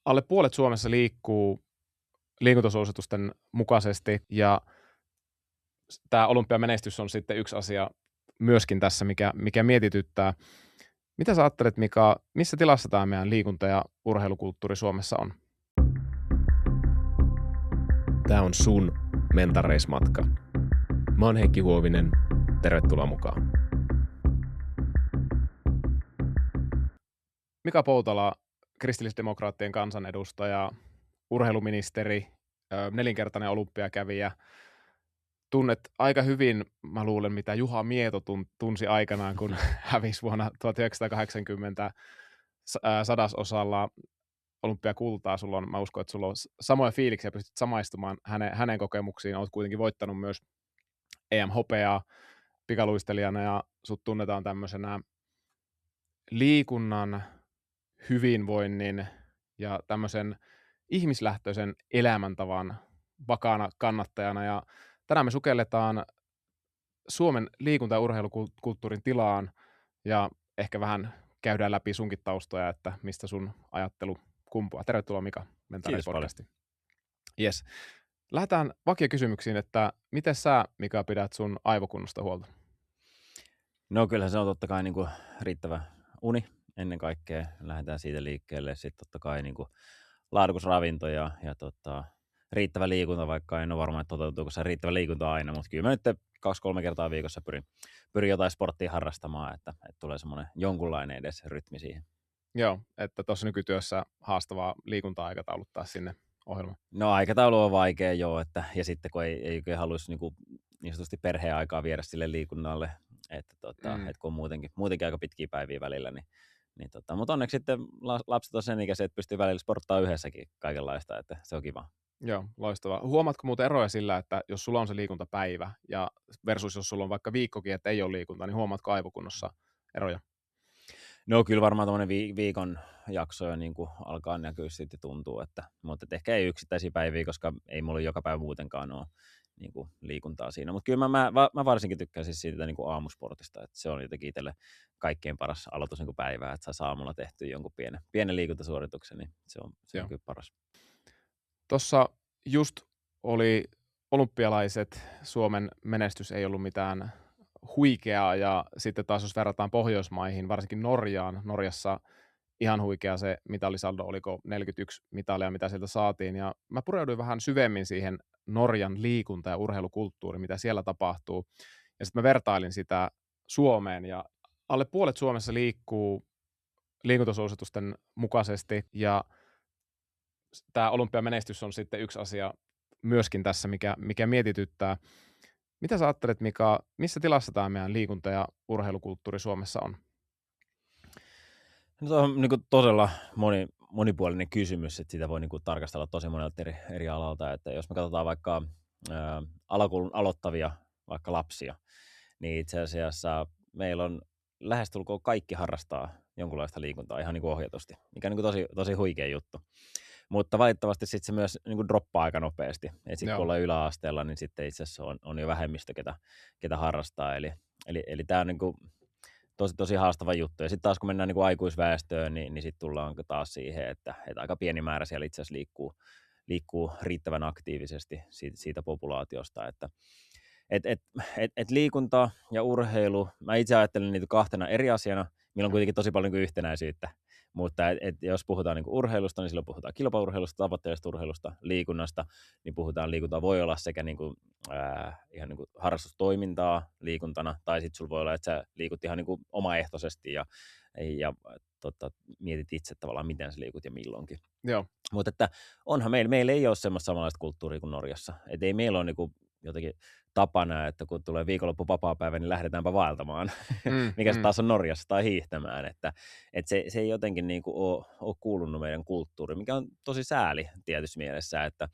Alle puolet Suomessa liikkuu liikuntasuositusten mukaisesti, ja tämä olympiamenestys on sitten yksi asia myöskin tässä, mikä mietityttää. Mitä sä ajattelet, Mika, missä tilassa tämä meidän liikunta- ja urheilukulttuuri Suomessa on? Tämä on sun mentareismatka. Mä oon Heikki Huovinen. Tervetuloa mukaan. Mika Poutala, kristillisdemokraattien kansanedustaja, urheiluministeri, nelinkertainen olympiakävijä. Tunnet aika hyvin, mä luulen, mitä Juha Mieto tunsi aikanaan, kun hävisi vuonna 1980 sadasosalla olympiakultaa. Mä uskon, että sulla on samoja fiiliksiä, pystyt samaistumaan hänen kokemuksiin. Olet kuitenkin voittanut myös EM-hopeaa pikaluistelijana, ja sut tunnetaan tämmöisenä liikunnan, hyvinvoinnin ja tämmöisen ihmislähtöisen elämäntavan vakaana kannattajana. Ja tänään me sukelletaan Suomen liikunta- ja urheilukulttuurin tilaan ja ehkä vähän käydään läpi sunkin taustoja, että mistä sun ajattelu kumpuaa. Tervetuloa Mika Mentareis-podcastiin. Yes. Lähdetään vakiokysymyksiin, että miten sä, Mika, pidät sun aivokunnosta huolta? No kyllähän se on totta kai niin kuin riittävä uni ennen kaikkea. Lähdetään siitä liikkeelle. Sitten totta kai niin kuin laadukas ravinto ja riittävä liikunta, vaikka en ole varma, että toteutuuko se riittävä liikunta aina, mutta kyllä mä nyt 2-3 kertaa viikossa pyrin jotain sporttia harrastamaan, että tulee semmoinen jonkunlainen edes rytmi siihen. Joo, että tuossa nykytyössä haastavaa liikunta-aikatauluttaa sinne ohjelmaan. No aikataulu on vaikea joo, ja sitten kun ei oikein haluaisi niin sanotusti perheen aikaa viedä sille liikunnalle, että kun on muutenkin aika pitkiä päiviä välillä, niin mutta onneksi sitten lapset on sen ikäisiä, että pystyy välillä sporttaa yhdessäkin kaikenlaista, että se on kiva. Joo, loistavaa. Huomaatko muuten eroja sillä, että jos sulla on se liikuntapäivä ja versus jos sulla on vaikka viikkokin, että ei ole liikuntaa, niin huomaatko aivokunnossa eroja? No kyllä varmaan tuommoinen viikon jakso jo niin kuin alkaa näkyä sitten tuntuu, mutta ehkä ei yksittäisiä päiviä, koska ei mulla joka päivä muutenkaan ole niin kuin liikuntaa siinä. Mutta kyllä mä varsinkin tykkään siis siitä niin kuin aamusportista, että se on jotenkin itselle kaikkein paras aloitus niin kuin päivää, että saa aamulla tehtyä jonkun pienen liikuntasuorituksen, niin se on kyllä paras. Tuossa just oli olympialaiset, Suomen menestys ei ollut mitään huikeaa, ja sitten taas jos verrataan Pohjoismaihin, varsinkin Norjaan, Norjassa ihan huikea se mitalisaldo, oliko 41 mitalia, mitä sieltä saatiin, ja mä pureuduin vähän syvemmin siihen Norjan liikunta- ja urheilukulttuuriin, mitä siellä tapahtuu, ja sitten mä vertailin sitä Suomeen, ja alle puolet Suomessa liikkuu liikuntasuositusten mukaisesti, ja tämä olympiamenestys on sitten yksi asia myöskin tässä, mikä mietityttää. Mitä sä ajattelet, Mika, missä tilassa tämä meidän liikunta- ja urheilukulttuuri Suomessa on? No, se on niin kuin todella monipuolinen kysymys, että sitä voi niin kuin tarkastella tosi monelta eri alalta. Että jos me katsotaan vaikka alakoulun aloittavia vaikka lapsia, niin itse asiassa meillä on lähestulkoon kaikki harrastaa jonkunlaista liikuntaa ihan niin kuin ohjatusti, mikä on niin kuin tosi huikea juttu. Mutta valitettavasti sitten se myös niin kuin droppaa aika nopeasti. Et sitten kun ollaan yläasteella, niin sitten itse asiassa on jo vähemmistö, ketä harrastaa. Eli tämä on niin kuin tosi haastava juttu. Ja sitten taas kun mennään niin kuin aikuisväestöön, niin sitten tullaan taas siihen, että aika pieni määrä siellä itse asiassa liikkuu riittävän aktiivisesti siitä populaatiosta. Että liikunta ja urheilu, mä itse ajattelen niitä kahtena eri asiana, millä on kuitenkin tosi paljon niin yhtenäisyyttä. Mutta jos puhutaan niin kuin urheilusta, niin silloin puhutaan kilpaurheilusta, tavoitteellisesta urheilusta, liikunnasta, niin puhutaan liikuntaa voi olla sekä niin kuin, ihan niin kuin harrastustoimintaa liikuntana, tai sitten sulla voi olla, että sä liikut ihan niin kuin omaehtoisesti ja mietit itse tavallaan, miten sä liikut ja milloinkin. Joo. Mutta että onhan meillä ei ole semmoista samanlaista kulttuuria kuin Norjassa. Et ei meillä ole niin kuin jotenkin tapana, että kun tulee viikonloppu vapaapäivä, niin lähdetäänpä vaeltamaan, mikä se taas on Norjassa, tai hiihtämään. Että se ei jotenkin niin kuin ole kuulunut meidän kulttuuriin, mikä on tosi sääli tietysti mielessä, että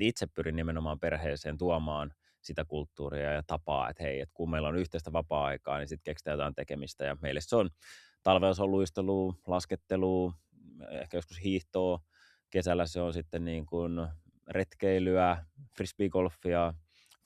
itse pyrin nimenomaan perheeseen tuomaan sitä kulttuuria ja tapaa, että hei, että kun meillä on yhteistä vapaa-aikaa, niin sitten keksitään jotain tekemistä, ja meille se on talvella se on luistelua, laskettelua, ehkä joskus hiihtoa, kesällä se on sitten niin kuin retkeilyä, frisbeegolfia,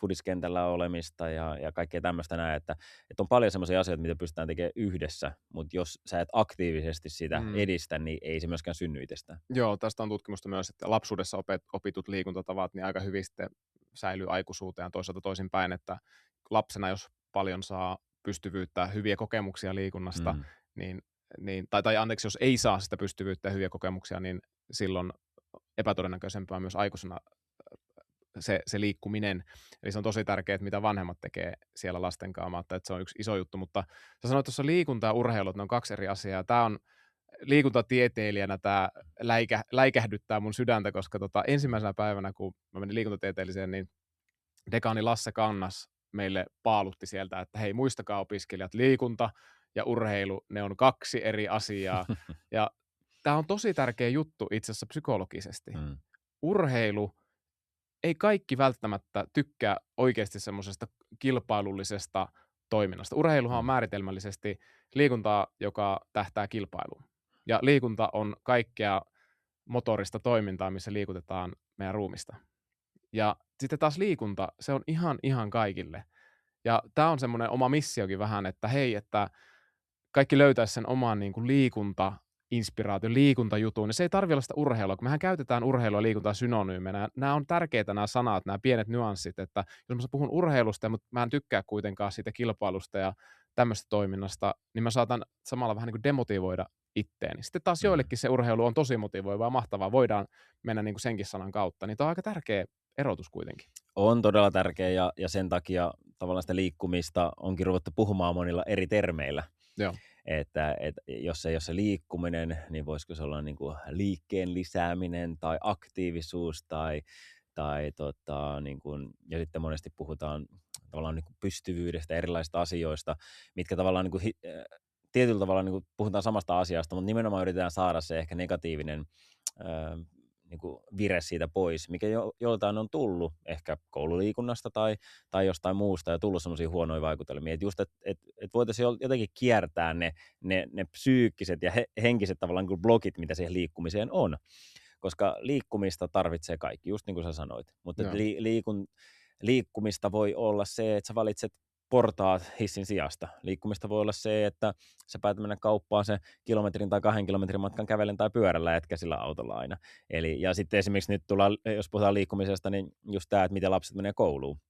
fudiskentällä olemista ja kaikkea tämmöistä näin, että on paljon semmoisia asioita, mitä pystytään tekemään yhdessä, mutta jos sä et aktiivisesti sitä edistä, niin ei se myöskään synny itsestään. Joo, tästä on tutkimusta myös, että lapsuudessa opitut liikuntatavat niin aika hyvin sitten säilyy aikuisuuteen ja toisaalta toisinpäin, että lapsena jos paljon saa pystyvyyttä, hyviä kokemuksia liikunnasta, tai anteeksi, jos ei saa sitä pystyvyyttä ja hyviä kokemuksia, niin silloin epätodennäköisempää myös aikuisena se liikkuminen. Eli se on tosi tärkeää, mitä vanhemmat tekee siellä lasten kanssa, että se on yksi iso juttu, mutta sä sanoit tuossa liikunta ja urheilu, että ne on kaksi eri asiaa. Tämä on liikuntatieteilijänä tämä läikähdyttää mun sydäntä, koska ensimmäisenä päivänä, kun mä menin liikuntatieteelliseen, niin dekaani Lasse Kannas meille paalutti sieltä, että hei, muistakaa opiskelijat, liikunta ja urheilu, ne on kaksi eri asiaa. Ja tämä on tosi tärkeä juttu itse asiassa psykologisesti. Urheilu, ei kaikki välttämättä tykkää oikeasti semmoisesta kilpailullisesta toiminnasta. Urheiluhan on määritelmällisesti liikuntaa, joka tähtää kilpailuun. Ja liikunta on kaikkea motorista toimintaa, missä liikutetaan meidän ruumista. Ja sitten taas liikunta, se on ihan kaikille. Ja tämä on semmoinen oma missiokin vähän, että hei, että kaikki löytäisi sen oman niin kuin liikuntainspiraation, liikuntajutun. Ja se ei tarvitse olla sitä urheilua, kun mehän käytetään urheilua ja liikuntaa synonyymenä. Nämä on tärkeitä nämä sanat, nämä pienet nyanssit, että jos mä puhun urheilusta, mutta mä en tykkää kuitenkaan siitä kilpailusta ja tämmöistä toiminnasta, niin mä saatan samalla vähän niin kuin demotivoida itteeni. Sitten taas joillekin se urheilu on tosi motivoivaa, mahtavaa, voidaan mennä niin kuin senkin sanan kautta, niin tämä on aika tärkeä erotus kuitenkin. On todella tärkeä ja sen takia tavallaan sitä liikkumista onkin ruvettu puhumaan monilla eri termeillä. Joo. Että jos ei ole se liikkuminen, niin voisiko se olla niin kuin liikkeen lisääminen tai aktiivisuus tai niin kuin, ja sitten monesti puhutaan tavallaan niin kuin pystyvyydestä, erilaisista asioista, mitkä tavallaan niin kuin, tietyllä tavalla niin kuin puhutaan samasta asiasta, mutta nimenomaan yritetään saada se ehkä negatiivinen niin kuin vire siitä pois, mikä joltain on tullut ehkä koululiikunnasta tai jostain muusta ja tullut semmoisia huonoja vaikutelmia. Että just, että voitaisiin jotenkin kiertää ne psyykkiset ja henkiset tavallaan niin kuin blokit, mitä siihen liikkumiseen on. Koska liikkumista tarvitsee kaikki, just niin kuin sä sanoit. Mutta liikkumista voi olla se, että sä valitset portaat hissin sijasta. Liikkumista voi olla se, että sä päätät mennä kauppaan se kilometrin tai 2 kilometrin matkan kävellen tai pyörällä, etkä sillä autolla aina. Ja sitten esimerkiksi nyt jos puhutaan liikkumisesta, niin just tämä, että miten lapset menee kouluun.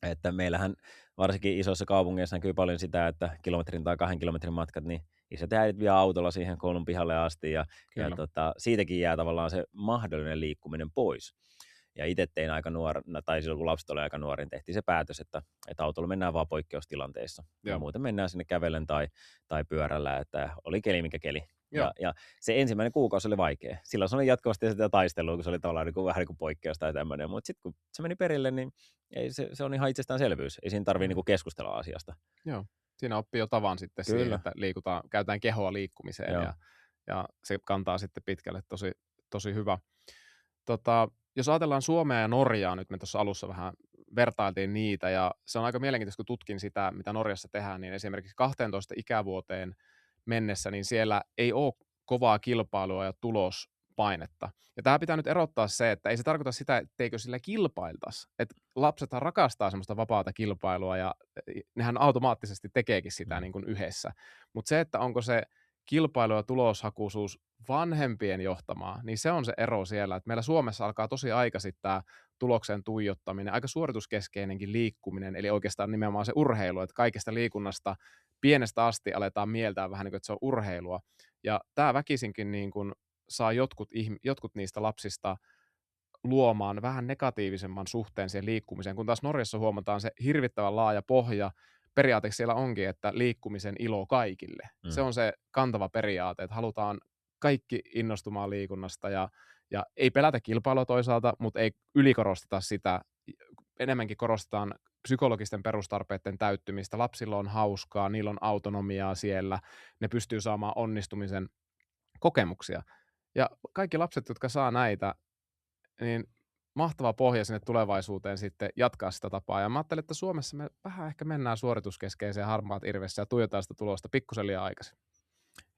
Että meillähän varsinkin isoissa kaupungeissa näkyy paljon sitä, että kilometrin tai 2 kilometrin matkat, niin isät ja äidit vie autolla siihen koulun pihalle asti ja siitäkin jää tavallaan se mahdollinen liikkuminen pois. Ja itse tein aika nuorena, tai silloin kun lapset oli aika nuori, niin tehtiin se päätös, että autolla mennään vaan poikkeustilanteissa. Ja muuten mennään sinne kävellen tai pyörällä, että oli keli mikä keli. Ja se ensimmäinen kuukausi oli vaikea. Silloin se oli jatkuvasti sitä taistelua, kun se oli tavallaan vähän niin kuin poikkeus tai tämmöinen. Mutta sitten kun se meni perille, niin se on ihan itsestäänselvyys. Ei siinä tarvitse niin keskustella asiasta. Joo, siinä oppii jo tavan sitten siihen, että käytetään kehoa liikkumiseen ja se kantaa sitten pitkälle tosi hyvä. Jos ajatellaan Suomea ja Norjaa, nyt me tuossa alussa vähän vertailtiin niitä, ja se on aika mielenkiintoista, kun tutkin sitä, mitä Norjassa tehdään, niin esimerkiksi 12 ikävuoteen mennessä, niin siellä ei ole kovaa kilpailua ja tulospainetta. Ja tämä pitää nyt erottaa se, että ei se tarkoita sitä, etteikö sillä kilpailtaisi. Että lapsethan rakastaa semmoista vapaata kilpailua, ja nehän automaattisesti tekeekin sitä niin kuin yhdessä. Mutta se, että onko se kilpailu ja tuloshakuisuus vanhempien johtamaa, niin se on se ero siellä, että meillä Suomessa alkaa tosi aikaisin tämä tuloksen tuijottaminen, aika suorituskeskeinenkin liikkuminen, eli oikeastaan nimenomaan se urheilu, että kaikesta liikunnasta pienestä asti aletaan mieltää vähän niin kuin, että se on urheilua, ja tämä väkisinkin niin kuin saa jotkut niistä lapsista luomaan vähän negatiivisemman suhteen siihen liikkumiseen, kun taas Norjassa huomataan se hirvittävän laaja pohja. Periaatteessa siellä onkin, että liikkumisen ilo kaikille. Se on se kantava periaate, että halutaan kaikki innostumaan liikunnasta ja ei pelätä kilpailua toisaalta, mutta ei ylikorosteta sitä. Enemmänkin korostetaan psykologisten perustarpeiden täyttymistä. Lapsilla on hauskaa, niillä on autonomiaa siellä, ne pystyy saamaan onnistumisen kokemuksia. Ja kaikki lapset, jotka saa näitä, niin mahtava pohja sinne tulevaisuuteen sitten jatkaa sitä tapaa. Ja mä ajattelin, että Suomessa me vähän ehkä mennään suorituskeskeiseen harmaat irvessä ja tuijotaan sitä tulosta pikkusen liian aikaisin.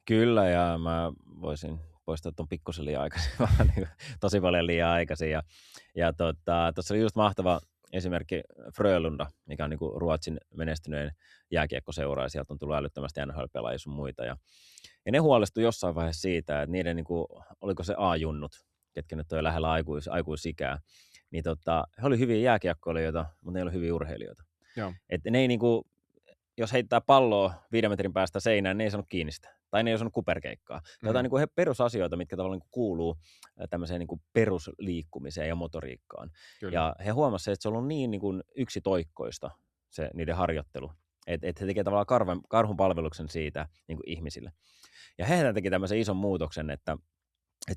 Kyllä, ja mä voisin poistaa tuon pikkusen liian aikaisin, vaan tosi paljon liian aikaisin. Ja tuossa oli just mahtava esimerkki Frölunda, mikä on niin kuin Ruotsin menestyneen jääkiekkoseura, ja sieltä on tullut älyttömästi NHL-pelaajia sun muita. Ja ne huolestui jossain vaiheessa siitä, että niiden, niin kuin, oliko se A-junnut, ketkä nyt on jo lähellä aikuisikää, niin he oli hyviä jääkiekkoilijoita, mutta ne ei ole hyviä urheilijoita. Joo. Että ne ei niinku, jos heittää palloa 5 metrin päästä seinään, ne ei saanut kiinni sitä. Tai ne ei saanut kuperkeikkaa. Jotain niinku perusasioita, mitkä tavallaan niinku kuuluu tämmöiseen niinku perusliikkumiseen ja motoriikkaan. Kyllä. Ja he huomasivat, että se on ollut niin niinku yksitoikkoista se niiden harjoittelu. Että he tekevät tavallaan karhun palveluksen siitä niinku ihmisille. Ja he teki tämmöisen ison muutoksen, että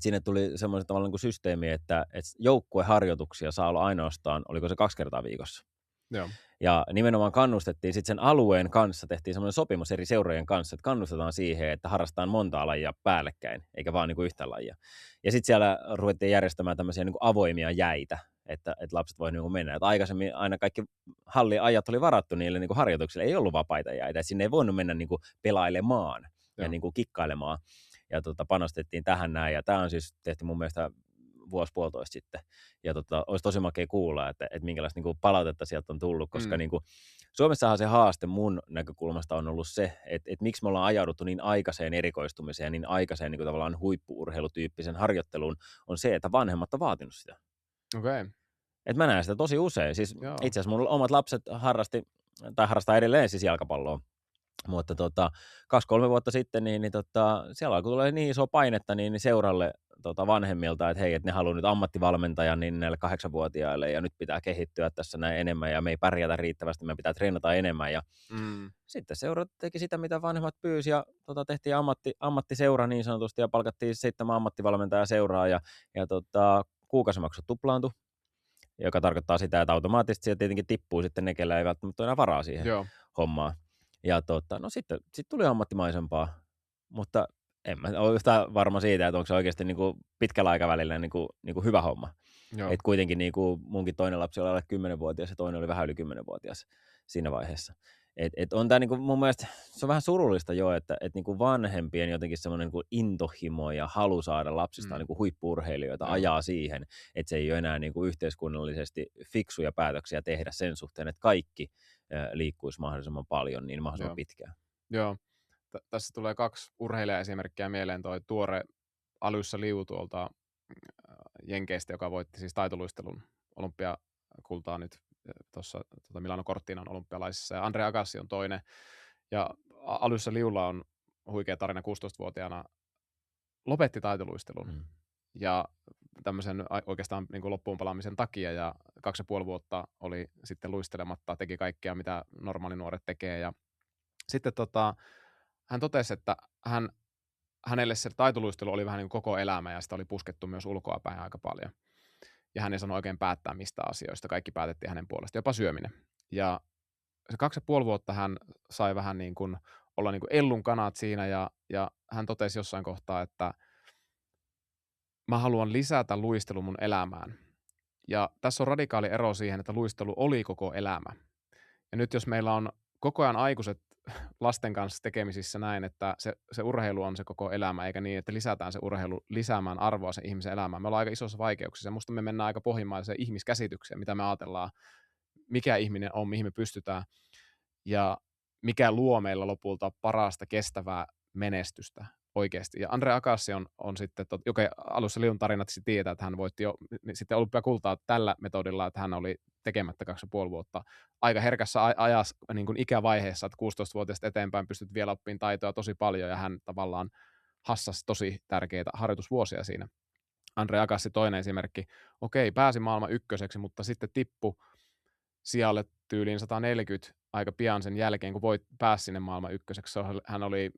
sinne tuli semmoinen tavallaan niin kuin systeemi, että joukkueharjoituksia saa olla ainoastaan, oliko se 2 kertaa viikossa. Joo. Ja nimenomaan kannustettiin sitten sen alueen kanssa, tehtiin semmoinen sopimus eri seurojen kanssa, että kannustetaan siihen, että harrastetaan monta lajia päällekkäin, eikä vaan niin kuin yhtä lajia. Ja sitten siellä ruvettiin järjestämään tämmöisiä niin kuin avoimia jäitä, että lapset voi niin kuin mennä. Että aikaisemmin aina kaikki halliajat oli varattu niille niin kuin harjoituksille, ei ollut vapaita jäitä, että sinne ei voinut mennä niin kuin pelailemaan ja niin kuin kikkailemaan. Ja panostettiin tähän näin, ja tämä on siis tehty mun mielestä 1,5 vuotta sitten. Ja olisi tosi makea kuulla, että minkälaista niin kuin palautetta sieltä on tullut, koska niin kuin, Suomessahan se haaste mun näkökulmasta on ollut se, että miksi me ollaan ajauduttu niin aikaiseen erikoistumiseen ja niin aikaiseen niin kuin tavallaan huippu-urheilutyyppisen harjoitteluun, on se, että vanhemmat on vaatinut sitä. Okei. Et mä näen sitä tosi usein. Siis itse asiassa mun omat lapset harrastaa edelleen siis jalkapalloa. Mutta 2-3 vuotta sitten, niin siellä alkoi tulla niin iso painetta niin seuralle vanhemmilta, että hei, että ne haluaa nyt ammattivalmentajan niin näille 8-vuotiaille, ja nyt pitää kehittyä tässä näin enemmän, ja me ei pärjätä riittävästi, me pitää treenata enemmän, ja sitten seurat teki sitä, mitä vanhemmat pyysi, ja tehtiin ammattiseura niin sanotusti, ja palkattiin 7 ammattivalmentajaa seuraa, ja kuukausimaksut tuplaantui, joka tarkoittaa sitä, että automaattisesti sieltä tietenkin tippuu sitten ne, kellä ei välttämättä ole enää varaa siihen hommaan. Ja no sitten tuli ammattimaisempaa, mutta en mä ole yhtään varma siitä, että onko se oikeasti niin kuin pitkällä aikavälillä niin kuin hyvä homma. Että kuitenkin niin kuin munkin toinen lapsi oli alle 10-vuotias ja toinen oli vähän yli 10-vuotias siinä vaiheessa. Et on tämä niin kuin mun mielestä, se on vähän surullista jo, että niin kuin vanhempien jotenkin semmoinen niin kuin intohimo ja halu saada lapsista niin kuin huippu-urheilijoita ajaa siihen, että se ei ole enää niin kuin yhteiskunnallisesti fiksuja päätöksiä tehdä sen suhteen, että kaikki liikkuisi mahdollisimman paljon, niin mahdollisimman pitkään. Joo. Tässä tulee 2 urheilijaesimerkkiä mieleen. Toi tuore Alyssa Liu tuolta Jenkeistä, joka voitti siis taitoluistelun olympiakultaa nyt tuossa Milano Cortinan olympialaisissa. Ja Andre Agassi on toinen. Ja Alyssa Liulla on huikea tarina 16-vuotiaana. Lopetti taitoluistelun. Ja tämmöisen oikeastaan niin kuin loppuun palaamisen takia, ja 2,5 vuotta oli sitten luistelematta, teki kaikkea, mitä normaalinuoret tekee, ja sitten hän totesi, että hänelle se taitoluistelu oli vähän niin kuin koko elämä, ja sitä oli puskettu myös ulkoapäin aika paljon, ja hän ei saanut oikein päättää mistä asioista, kaikki päätettiin hänen puolestaan, jopa syöminen, ja se 2,5 vuotta hän sai vähän niin kuin olla niin kuin ellun kanat siinä, ja hän totesi jossain kohtaa, että mä haluan lisätä luistelun mun elämään. Ja tässä on radikaali ero siihen, että luistelu oli koko elämä. Ja nyt jos meillä on koko ajan aikuiset lasten kanssa tekemisissä näin, että se urheilu on se koko elämä, eikä niin, että lisätään se urheilu lisäämään arvoa sen ihmisen elämään. Me ollaan aika isossa vaikeuksissa, ja musta me mennään aika pohjimmaiseen ihmiskäsitykseen, mitä me ajatellaan, mikä ihminen on, mihin me pystytään, ja mikä luo meillä lopulta parasta kestävää menestystä oikeasti. Ja Andre Agassi on sitten, joka Alussa Liun tarinat tietää, että hän voitti jo sitten olympiakultaa tällä metodilla, että hän oli tekemättä 2,5 vuotta aika herkässä ajassa niin kuin ikävaiheessa, että 16-vuotiaasta eteenpäin pystyt vielä oppimaan taitoja tosi paljon, ja hän tavallaan hassasi tosi tärkeitä harjoitusvuosia siinä. Andre Agassi toinen esimerkki, pääsi maailman ykköseksi, mutta sitten tippui sijalle tyyliin 140 aika pian sen jälkeen, kun pääsi sinne maailman ykköseksi. Hän oli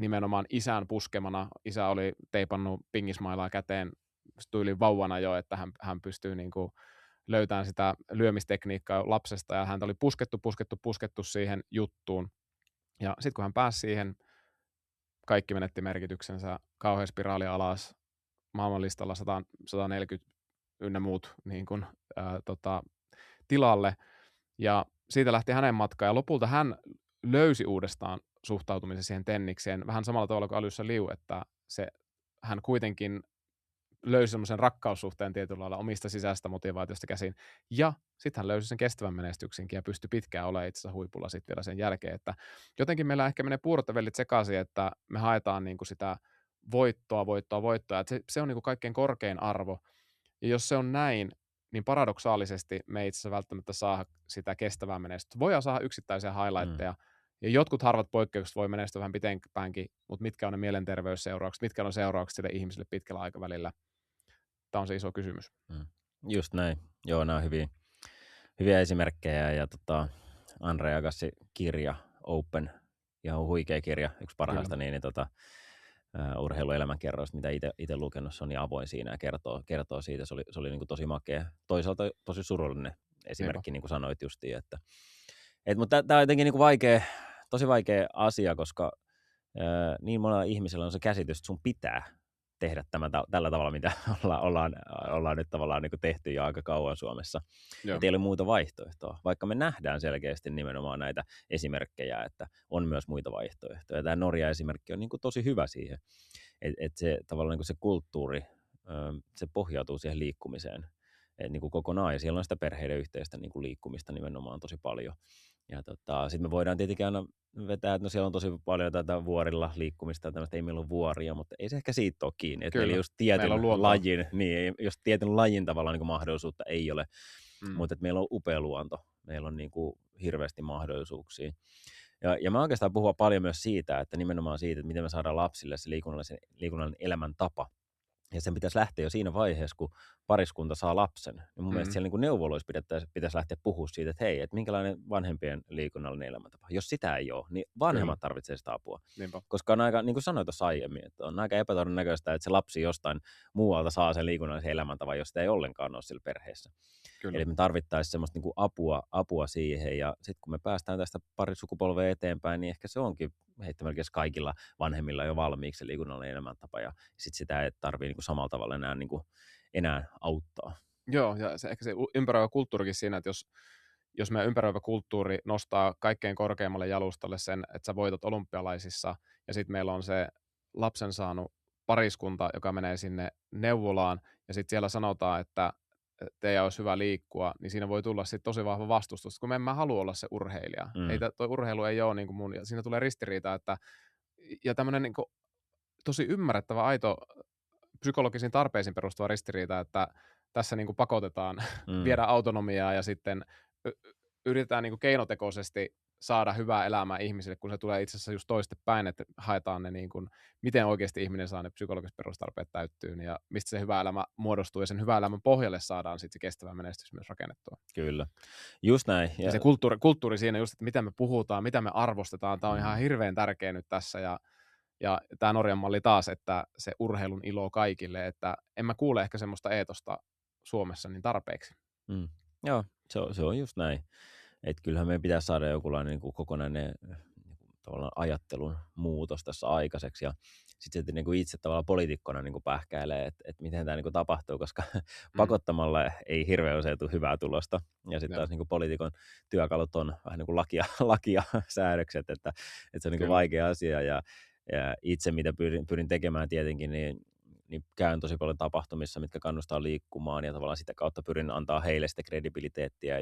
nimenomaan isän puskemana. Isä oli teipannut pingismailaa käteen tyyliin vauvana jo, että hän pystyy niin kuin löytämään sitä lyömistekniikkaa lapsesta, ja häntä oli puskettu siihen juttuun. Ja sitten kun hän pääsi siihen, kaikki menetti merkityksensä, kauhean spiraali alas, maailmanlistalla 140 ynnä muut niin kuin, tilalle, ja siitä lähti hänen matkaan, ja lopulta hän löysi uudestaan suhtautumisen siihen tennikseen, vähän samalla tavalla kuin Alyssa Liu, että hän kuitenkin löysi semmoisen rakkaussuhteen tietyllä lailla omista sisäistä motivaatiosta käsin. Ja sitten hän löysi sen kestävän menestyksenkin ja pystyi pitkään olemaan itse asiassa huipulla sitten vielä sen jälkeen. Että jotenkin meillä ehkä menee puurot ja vellit sekaisin, että me haetaan niin kuin sitä voittoa. Että se on niin kuin kaikkein korkein arvo. Ja jos se on näin, niin paradoksaalisesti me ei itse asiassa välttämättä saa sitä kestävää menestystä. Voidaan saada yksittäisiä highlightteja, ja jotkut harvat poikkeukset voi menestyä vähän pitempäänkin, mutta mitkä on ne mielenterveysseuraukset, mitkä on seuraukset sille ihmiselle pitkällä aikavälillä? Tämä on se iso kysymys. Just näin. Joo, nämä on hyviä esimerkkejä, ja Andre Agassi kirja Open, ihan huikea kirja, yksi parhaista, urheiluelämänkerroista, mitä itse lukenut, se on niin avoin siinä ja kertoo siitä. Se oli niin kuin tosi makea. Toisaalta tosi surullinen esimerkki, niin kuin sanoit justiin. Mutta tämä on jotenkin niin kuin tosi vaikea asia, koska niin monella ihmisellä on se käsitys, että sun pitää tehdä tällä tavalla, mitä ollaan nyt tavallaan niin kuin tehty jo aika kauan Suomessa. Että ei ole muuta vaihtoehtoa, vaikka me nähdään selkeästi nimenomaan näitä esimerkkejä, että on myös muita vaihtoehtoja. Tämä Norja-esimerkki on niin kuin tosi hyvä siihen, että se tavallaan niin kuin se kulttuuri, se pohjautuu siihen liikkumiseen niin kuin kokonaan, ja siellä on sitä perheiden yhteistä niin kuin liikkumista nimenomaan tosi paljon. Ja sitten me voidaan tietenkin aina vetää, että no siellä on tosi paljon tätä vuorilla liikkumista, tämmöistä ei meillä ole vuoria, mutta ei se ehkä siitä ole kiinni. Että meillä just tietyn lajin tavallaan niin kuin mahdollisuutta ei ole, mutta meillä on upea luonto, meillä on niin kuin hirveästi mahdollisuuksia. Ja mä oikeastaan puhua paljon myös siitä, että nimenomaan siitä, että miten me saadaan lapsille se liikunnallinen elämäntapa. Ja sen pitäisi lähteä jo siinä vaiheessa, kun pariskunta saa lapsen. Ja mun mielestä siellä niin kuin neuvoloissa pitäisi lähteä puhua siitä, että hei, että minkälainen vanhempien liikunnallinen elämäntapa. Jos sitä ei ole, niin vanhemmat tarvitsee sitä apua. Niinpä. Koska on aika, niin kuin sanoin tuossa aiemmin, että on aika epätodennäköistä, että se lapsi jostain muualta saa sen liikunnallisen elämäntavan, jos sitä ei ollenkaan ole sillä perheessä. Kyllä. Eli me tarvittaisiin semmoista niin kuin apua siihen. Ja sitten kun me päästään tästä pari sukupolvea eteenpäin, niin ehkä se onkin heittämällä kaikilla vanhemmilla jo valmiiksi se liikunnallinen elämäntapa, ja sitten sitä ei tarvitse niin samalla tavalla enää auttaa. Joo, ja ehkä se ympäröivä kulttuurikin siinä, että jos meidän ympäröivä kulttuuri nostaa kaikkein korkeimmalle jalustalle sen, että sä voitat olympialaisissa, ja sitten meillä on se lapsen saanut pariskunta, joka menee sinne neuvolaan, ja sitten siellä sanotaan, että teidän olisi hyvä liikkua, niin siinä voi tulla sitten tosi vahva vastustus, kun mä halua olla se urheilija. Toi urheilu ei ole niin kuin mun, ja siinä tulee ristiriita, ja tämmöinen niin kuin tosi ymmärrettävä, aito psykologisiin tarpeisiin perustuva ristiriita, että tässä niin kuin pakotetaan viedä autonomiaa ja sitten yritetään niin kuin keinotekoisesti saada hyvää elämää ihmisille, kun se tulee itse asiassa just toistepäin, että haetaan ne niin kuin, miten oikeasti ihminen saa ne psykologiset perustarpeet täyttyyn ja mistä se hyvä elämä muodostuu ja sen hyvän elämän pohjalle saadaan sitten se kestävä menestys myös rakennettua. Kyllä, just näin. Ja se kulttuuri siinä just, että mitä me puhutaan, mitä me arvostetaan, tämä on ihan hirveän tärkeä nyt tässä ja tämä Norjan malli taas, että se urheilun ilo kaikille, että en mä kuule ehkä semmoista eetosta Suomessa niin tarpeeksi. Joo, se on just näin. Että kyllähän meidän pitää saada jokinlainen niin kuin kokonainen tavallaan ajattelun muutos tässä aikaiseksi. Ja sitten niin kuin itse tavallaan poliitikkona niin kuin pähkäilee, että miten tämä niin kuin tapahtuu, koska pakottamalla ei hirveän usein tule hyvää tulosta. Ja sitten taas niin kuin poliitikon työkalut on vähän niin kuin lakia säädökset, että se on niin kuin vaikea asia. Ja itse mitä pyrin tekemään tietenkin, niin käyn tosi paljon tapahtumissa, mitkä kannustaa liikkumaan, ja tavallaan sitä kautta pyrin antaa heille sitä kredibiliteettiä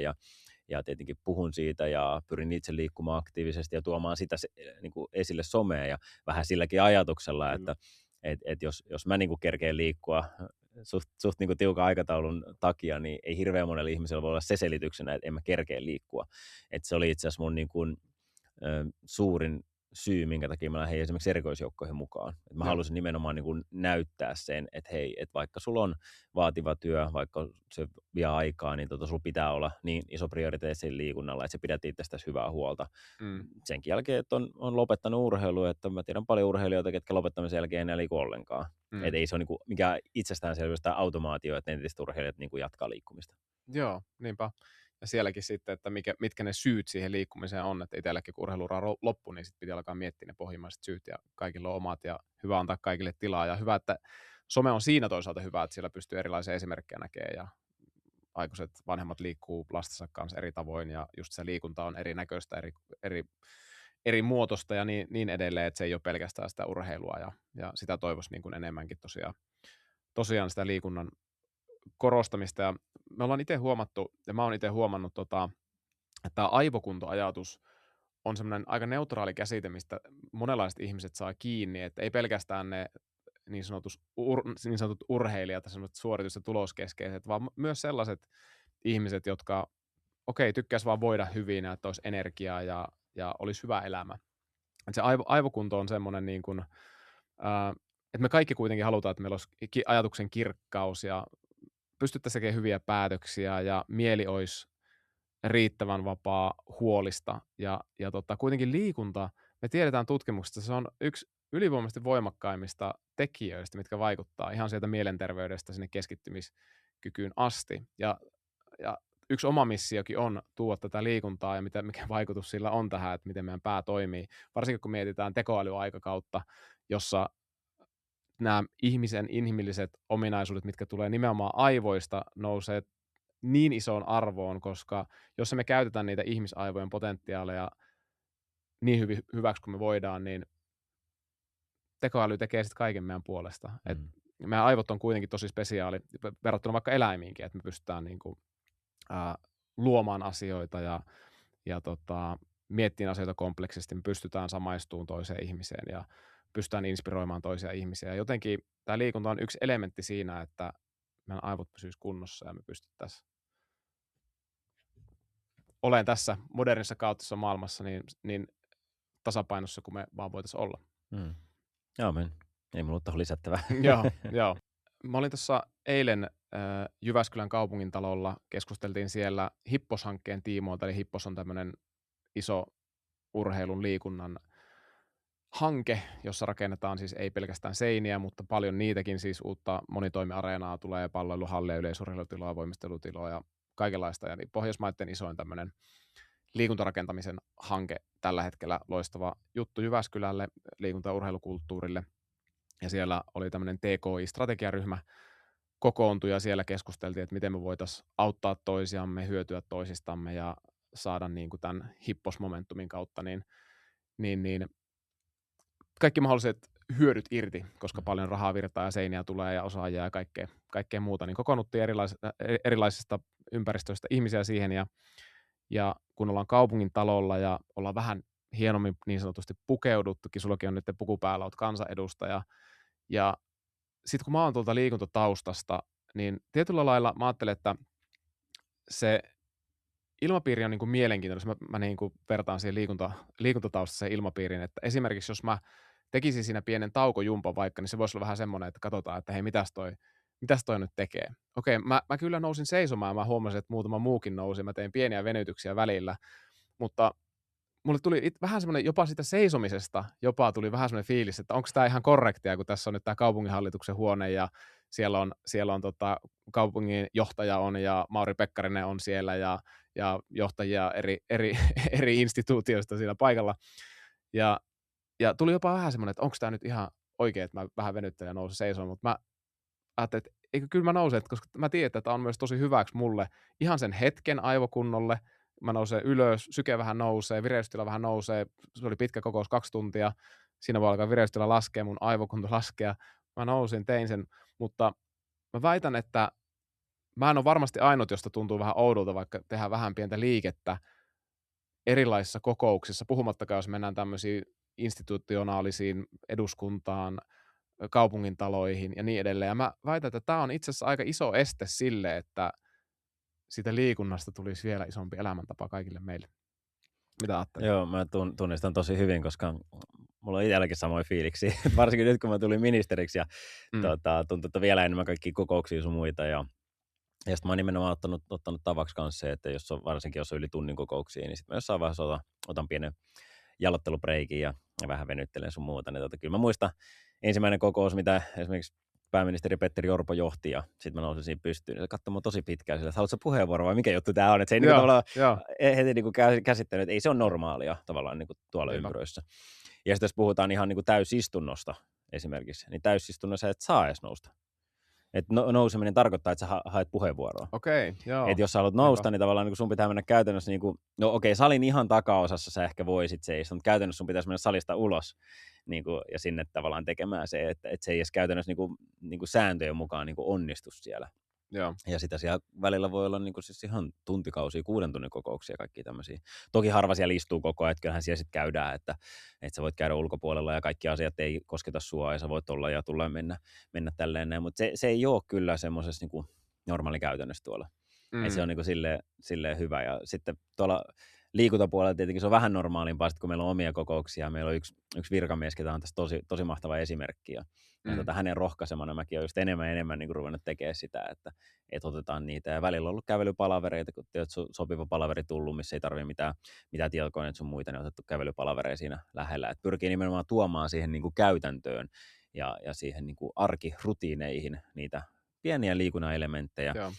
ja tietenkin puhun siitä ja pyrin itse liikkumaan aktiivisesti ja tuomaan sitä niin kuin esille someen ja vähän silläkin ajatuksella, että jos mä niin kuin kerkeen liikkua suht niin kuin tiukan aikataulun takia, niin ei hirveän monella ihmisellä voi olla se selityksenä, että en mä kerkeen liikkua. Että se oli itse asiassa mun niin kuin, suurin syy, minkä takia mä lähdin esimerkiksi erikoisjoukkoihin mukaan. Et mä halusin nimenomaan niin kuin näyttää sen, että hei, että vaikka sulla on vaativa työ, vaikka se vie aikaa, niin sulla pitää olla niin iso prioriteetti liikunnalla, että sä pidät itsestäsi hyvää huolta. Senkin jälkeen, että on lopettanut urheilua, että mä tiedän paljon urheilijoita, ketkä lopettamisen jälkeen enää liiku ollenkaan. Että ei se ole niin kuin mikään itsestäänselvyys tai automaatio, että entiset urheilijat niin kuin jatkaa liikkumista. Joo, niinpä. Ja sielläkin sitten, että mitkä ne syyt siihen liikkumiseen on, että itselläkin kun urheiluura loppui, niin sitten piti alkaa miettiä ne pohjimmaiset syyt ja kaikilla on omat ja hyvä antaa kaikille tilaa ja hyvä, että some on siinä toisaalta hyvä, että siellä pystyy erilaisia esimerkkejä näkemään ja aikuiset vanhemmat liikkuu lastensa kanssa eri tavoin ja just se liikunta on erinäköistä, eri muotoista ja niin edelleen, että se ei ole pelkästään sitä urheilua ja sitä toivoisi niin kuin enemmänkin tosiaan tosiaan sitä liikunnan korostamista. Ja me ollaan itse huomattu, ja mä oon itse huomannut, että tämä aivokuntoajatus on semmoinen aika neutraali käsite, mistä monenlaiset ihmiset saa kiinni, että ei pelkästään ne niin sanotut urheilijat, semmoiset suoritus- ja tuloskeskeiset, vaan myös sellaiset ihmiset, jotka tykkäisi vaan voida hyvin ja että olisi energiaa ja olisi hyvä elämä. Et se aivokunto on semmoinen, niin kuin, että me kaikki kuitenkin halutaan, että meillä olisi ajatuksen kirkkaus ja pystyttäisiin tekemään hyviä päätöksiä ja mieli olisi riittävän vapaa huolista. Ja kuitenkin liikunta, me tiedetään tutkimuksista, se on yksi ylivoimaisesti voimakkaimmista tekijöistä, mitkä vaikuttaa ihan sieltä mielenterveydestä sinne keskittymiskykyyn asti. Ja yksi oma missiokin on tuoda tätä liikuntaa ja mikä vaikutus sillä on tähän, että miten meidän pää toimii. Varsinkin kun mietitään tekoälyaikakautta, jossa nämä ihmisen inhimilliset ominaisuudet, mitkä tulee nimenomaan aivoista, nousee niin isoon arvoon, koska jos me käytetään niitä ihmisaivojen potentiaaleja niin hyväksi kuin me voidaan, niin tekoäly tekee sitten kaiken meidän puolesta. Et meidän aivot on kuitenkin tosi spesiaali verrattuna vaikka eläimiinkin, että me pystytään niinku, luomaan asioita ja miettimään asioita kompleksisesti, me pystytään samaistumaan toiseen ihmiseen ja pystytään inspiroimaan toisia ihmisiä. Ja jotenkin tämä liikunta on yksi elementti siinä, että meidän aivot pysyisi kunnossa ja me pystyttäisiin olemaan tässä modernissa kaoottisessa maailmassa niin tasapainossa kuin me vaan voitaisiin olla. Aamen. Ei mulla ole tuohon lisättävää. Joo. Mä olin tuossa eilen Jyväskylän kaupungintalolla, keskusteltiin siellä Hippos-hankkeen tiimoilta, eli Hippos on tämmöinen iso urheilun liikunnan hanke, jossa rakennetaan siis ei pelkästään seiniä, mutta paljon niitäkin, siis uutta monitoimiareenaa tulee, palloiluhalleja, yleisurheilutiloa, voimistelutiloa ja kaikenlaista. Ja niin Pohjoismaiden isoin tämmöinen liikuntarakentamisen hanke tällä hetkellä, loistava juttu Jyväskylälle, liikunta- ja urheilukulttuurille. Ja siellä oli tämmöinen TKI-strategiaryhmä kokoontui ja siellä keskusteltiin, että miten me voitaisiin auttaa toisiamme, hyötyä toisistamme ja saada niin kuin tämän hipposmomentumin kautta niin kaikki mahdolliset hyödyt irti, koska paljon rahaa virtaa ja seiniä tulee ja osaajia ja kaikkea muuta, niin kokoonnuttiin erilaisista ympäristöistä ihmisiä siihen ja kun ollaan kaupungin talolla ja ollaan vähän hienommin niin sanotusti pukeuduttukin, sullakin on nyt puku päällä, oot kansanedustaja ja sitten kun mä oon tuolta liikuntataustasta, niin tietyllä lailla mä ajattelen, että se ilmapiiri on niin kuin mielenkiintoinen, jos mä niin kuin vertaan siihen liikuntataustaseen ilmapiiriin, että esimerkiksi jos mä tekisin siinä pienen taukojumpan vaikka, niin se voisi olla vähän semmoinen, että katsotaan, että hei, mitäs toi nyt tekee. Okei, mä kyllä nousin seisomaan ja mä huomasin, että muutama muukin nousi, mä tein pieniä venytyksiä välillä, mutta mulle tuli vähän semmoinen, jopa siitä seisomisesta, tuli vähän semmoinen fiilis, että onko tämä ihan korrektia, kun tässä on nyt tämä kaupunginhallituksen huone ja siellä on kaupungin johtaja on ja Mauri Pekkarinen on siellä ja johtajia eri instituutioista siinä paikalla. Ja tuli jopa vähän semmoinen, että onko tämä nyt ihan oikein, että mä vähän venyttelen ja nousen seisomaan, mutta mä ajattelin, että eikö kyllä mä nousen, koska mä tiedän, että tämä on myös tosi hyväksi mulle ihan sen hetken aivokunnolle. Mä nousen ylös, syke vähän nousee, vireystila vähän nousee, se oli pitkä kokous 2 tuntia, siinä voi alkaa vireystila laskea, mun aivokunto laskea, mä nousin, tein sen, mutta mä väitän, että mä en ole varmasti ainut, josta tuntuu vähän oudolta, vaikka tehdään vähän pientä liikettä erilaisissa kokouksissa, puhumattakaan jos mennään tämmöisiin institutionaalisiin eduskuntaan, kaupungintaloihin ja niin edelleen, ja mä väitän, että tämä on itse asiassa aika iso este sille, että siitä liikunnasta tulisi vielä isompi elämäntapa kaikille meille. Mitä ajattelet? Joo, mä tunnistan tosi hyvin, koska mulla on itselläkin samoja fiiliksiä, varsinkin nyt kun mä tulin ministeriksi ja tuntuu, että vielä enemmän kaikkia kokouksia sun muita ja sitten mä oon nimenomaan ottanut tavaksi kanssa se, että varsinkin jos on yli tunnin kokouksia, niin sitten mä jossain vaiheessa otan pienen jalottelubreikin ja vähän venyttelen sun muuta. Niin kyllä mä muistan ensimmäinen kokous, mitä esimerkiksi pääministeri Petteri Orpo johti ja sitten mä nousin siinä pystyyn. Se katsoi mua tosi pitkään sillä, että haluatko puheenvuoro vai mikä juttu tää on? Että se ei heti niinku käsittänyt, että ei se ole normaalia tavallaan niinku tuolla ympyröissä. Ja sitten jos puhutaan ihan niinku täysistunnosta esimerkiksi, niin täysistunnossa et saa edes nousta. että nouseminen tarkoittaa, että sä haet puheenvuoroa. Okei, joo. Että jos sä haluat nousta, niin tavallaan niin sun pitää mennä käytännössä, niin kuin, no okei, salin ihan takaosassa sä ehkä voisit seistä, mutta käytännössä sun pitäisi mennä salista ulos niin kuin, ja sinne tavallaan tekemään se, että se ei edes käytännössä niin kuin sääntöjen mukaan niin kuin onnistu siellä. Joo. Ja sitä siellä välillä voi olla niin kuin siis ihan tuntikausia, 6 tunnin kokouksia ja kaikkia tämmöisiä. Toki harva siellä istuu koko ajan, että kyllähän siellä sitten käydään, että sä voit käydä ulkopuolella ja kaikki asiat ei kosketa sua ja sä voit olla ja tulla ja mennä tälleen näin, mutta se ei ole kyllä semmoisessa niin kuin normaali käytännössä tuolla. Se on niin kuin silleen hyvä ja sitten tuolla liikuntapuolella tietenkin se on vähän normaalimpaa, kun meillä on omia kokouksia. Meillä on yksi virkamies, ketä on tässä tosi mahtava esimerkki. Ja hänen rohkaisemana mäkin olen just enemmän niin kuin ruvennut tekemään sitä, että otetaan niitä. Ja välillä on ollut kävelypalavereita, kun tiedät, sopiva palaveri tullut, missä ei tarvitse mitään tietokoneita sun muita, niin on otettu kävelypalavereja siinä lähellä. Et pyrkii nimenomaan tuomaan siihen niin kuin käytäntöön ja siihen niin kuin arkirutiineihin niitä pieniä liikunnan elementtejä. Joo.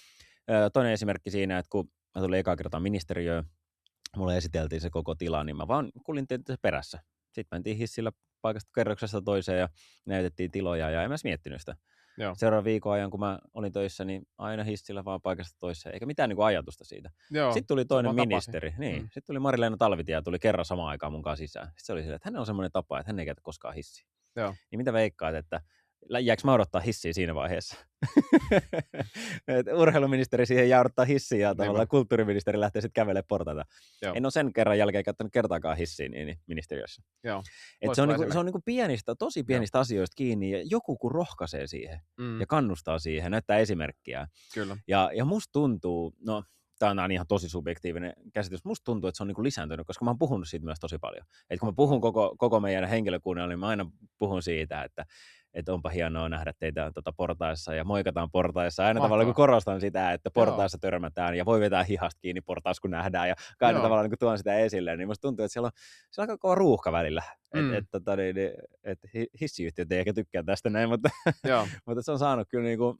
Toinen esimerkki siinä, että kun mä tulin ekaa kertaa ministeriöön, mulle esiteltiin se koko tila, niin mä vaan kuljin tietysti perässä. Sitten mentiin hissillä paikasta kerroksesta toiseen ja näytettiin tiloja ja en mä miettinyt sitä. Joo. Seuraavan viikon ajan, kun mä olin töissä, niin aina hissillä vaan paikasta toiseen, eikä mitään niin kuin ajatusta siitä. Joo. Sitten tuli toinen vaan ministeri, Sitten tuli Mari-Leena Talvitie ja tuli kerran samaan aikaan mun kanssa sisään. Sitten se oli silleen, että hän on semmoinen tapa, että hän ei käytä koskaan hissiä. Joo. Niin mitä veikkaat, että jääkö mä odottaa hissiä siinä vaiheessa? Urheiluministeri siihen jää odottaa hissiä ja tavallaan kulttuuriministeri lähtee sitten kävelemään portaita. Joo. En ole sen kerran jälkeen käyttänyt kertaakaan hissiä niin ministeriössä. Joo. Se on niinku tosi pienistä asioista kiinni ja joku kun rohkaisee siihen ja kannustaa siihen, näyttää esimerkkiä. Kyllä. Ja musta tuntuu, no tämä on ihan tosi subjektiivinen käsitys, musta tuntuu, että se on niinku lisääntynyt, koska mä oon puhunut siitä myös tosi paljon. Et kun mä puhun koko meidän henkilökunnalle, niin mä aina puhun siitä, että onpa hienoa nähdä teitä portaissa ja moikataan portaissa. Aina tavallaan kun korostan sitä, että portaissa törmätään ja voi vetää hihasta kiinni portaissa kun nähdään ja aina tavallaan kun tuon sitä esille, niin musta tuntuu, että siellä on aika kova ruuhka välillä. Että hissiyhtiöt ei ehkä tykkää tästä näin, mutta se on saanut kyllä niinku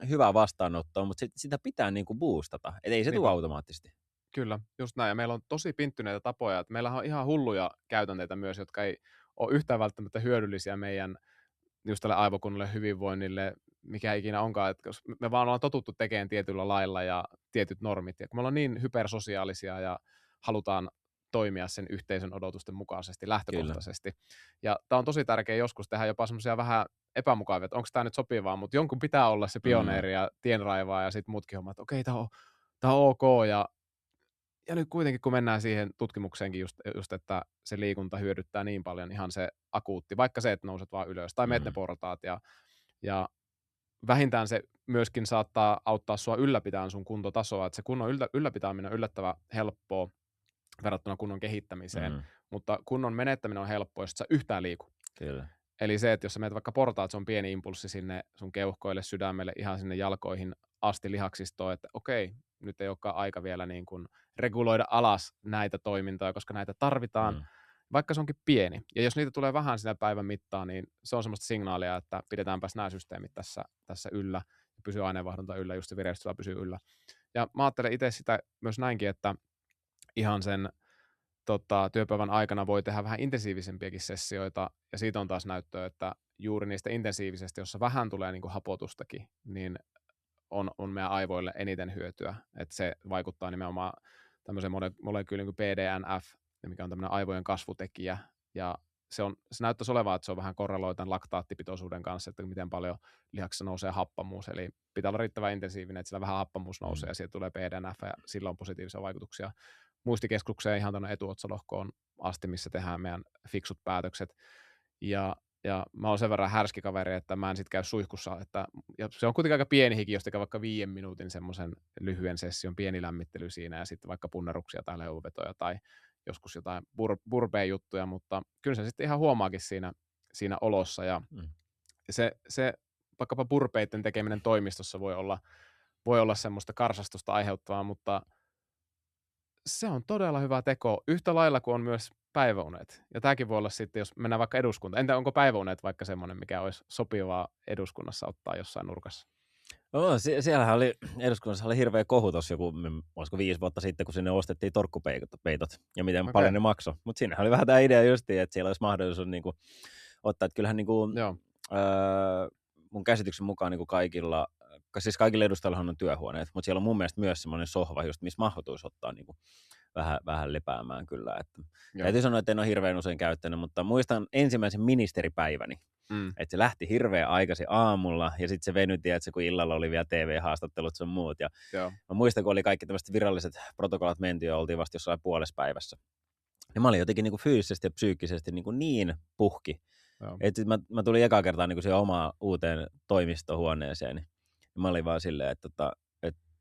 hyvää vastaanottoa, mutta sitä pitää niinku boostata, et ei se tule automaattisesti. Kyllä, just näin. Ja meillä on tosi pinttyneitä tapoja, että meillähän on ihan hulluja käytänteitä myös, jotka ei ole yhtään välttämättä hyödyllisiä meidän just tälle aivokunnalle, hyvinvoinnille, mikä ikinä onkaan, että me vaan ollaan totuttu tekemään tietyllä lailla ja tietyt normit, ja kun me ollaan niin hypersosiaalisia ja halutaan toimia sen yhteisön odotusten mukaisesti, lähtökohtaisesti. Kyllä. Ja tämä on tosi tärkeää joskus tehdä jopa semmoisia vähän epämukavia, että onko tämä nyt sopivaa, mutta jonkun pitää olla se pioneeri ja tienraivaa ja sitten muutkin hommat, että okei, tämä on ok, ja nyt kuitenkin kun mennään siihen tutkimukseenkin just, että se liikunta hyödyttää niin paljon, ihan se akuutti, vaikka se, että nouset vaan ylös tai meet ne portaat ja vähintään se myöskin saattaa auttaa sua ylläpitämään sun kuntotasoa, että se kunnon ylläpitäminen on yllättävän helppoa verrattuna kunnon kehittämiseen, mutta kunnon menettäminen on helppoa, jos sä yhtään liiku. Kyllä. Eli se, että jos sä meet vaikka portaat, se on pieni impulssi sinne sun keuhkoille, sydämelle, ihan sinne jalkoihin asti lihaksistoon, että okei, nyt ei olekaan aika vielä niin kuin reguloida alas näitä toimintoja, koska näitä tarvitaan, vaikka se onkin pieni. Ja jos niitä tulee vähän siinä päivän mittaan, niin se on semmoista signaalia, että pidetäänpäs nämä systeemit tässä yllä, ja pysyy aineenvaihdunta yllä, just se vireystila pysyy yllä. Ja mä ajattelen itse sitä myös näinkin, että ihan sen työpäivän aikana voi tehdä vähän intensiivisempiäkin sessioita, ja siitä on taas näyttöä, että juuri niistä intensiivisistä, jossa vähän tulee niin kuin hapotustakin, niin on meidän aivoille eniten hyötyä, että se vaikuttaa nimenomaan tämmöiseen molekyyliin kuin BDNF, mikä on tämmöinen aivojen kasvutekijä, ja se näyttäisi olevan, että se on vähän korreloi tämän laktaattipitoisuuden kanssa, että miten paljon lihaksissa nousee happamuus, eli pitää olla riittävän intensiivinen, että sillä vähän happamuus nousee, ja siitä tulee BDNF, ja sillä on positiivisia vaikutuksia muistikeskukseen ihan tuonne etuotsalohkoon asti, missä tehdään meidän fiksut päätökset, ja mä oon sen verran härski kaveri, että mä en sit käy suihkussa, ja se on kuitenkin aika pieni hiki, jos tekee vaikka 5 minuutin semmoisen lyhyen session, pieni lämmittely siinä, ja sitten vaikka punneruksia tai leuvuvetoja, tai joskus jotain burpee-juttuja, mutta kyllä se sitten ihan huomaakin siinä olossa, ja se vaikkapa burpeiden tekeminen toimistossa voi olla semmoista karsastusta aiheuttavaa, mutta se on todella hyvä teko, yhtä lailla kuin on myös päiväunet. Ja tämäkin voi olla sitten, jos mennään vaikka eduskuntaan. Entä onko päiväunet vaikka semmoinen, mikä olisi sopivaa eduskunnassa ottaa jossain nurkassa? Siellähän eduskunnassa oli hirveä kohu tuossa joku, olisiko 5 vuotta sitten, kun sinne ostettiin torkkupeitot ja miten paljon ne maksoi. Mutta siinähän oli vähän tämä idea justiin, että siellä olisi mahdollisuus niinku ottaa, että kyllähän niinku, mun käsityksen mukaan niinku kaikilla siis kaikilla edustajillahan on työhuoneet, mutta siellä on mun mielestä myös semmoinen sohva, just missä mahdotuisi ottaa niin kuin vähän lepäämään kyllä. Että täytyy sanoa, että en ole hirveän usein käyttänyt, mutta muistan ensimmäisen ministeripäiväni, että se lähti hirveän aikaisin aamulla ja sitten se venyti, että kun illalla oli vielä TV-haastattelut sun muut. Ja mä muistan, kun oli kaikki tämmöiset viralliset protokollat menty ja oltiin vasta jossain puolessa päivässä. Ja mä olin jotenkin niin kuin fyysisesti ja psyykkisesti niin puhki, että mä tulin ekaa kertaa niin kuin siihen omaan uuteen toimistohuoneeseen. Ja mä olin vaan silleen, että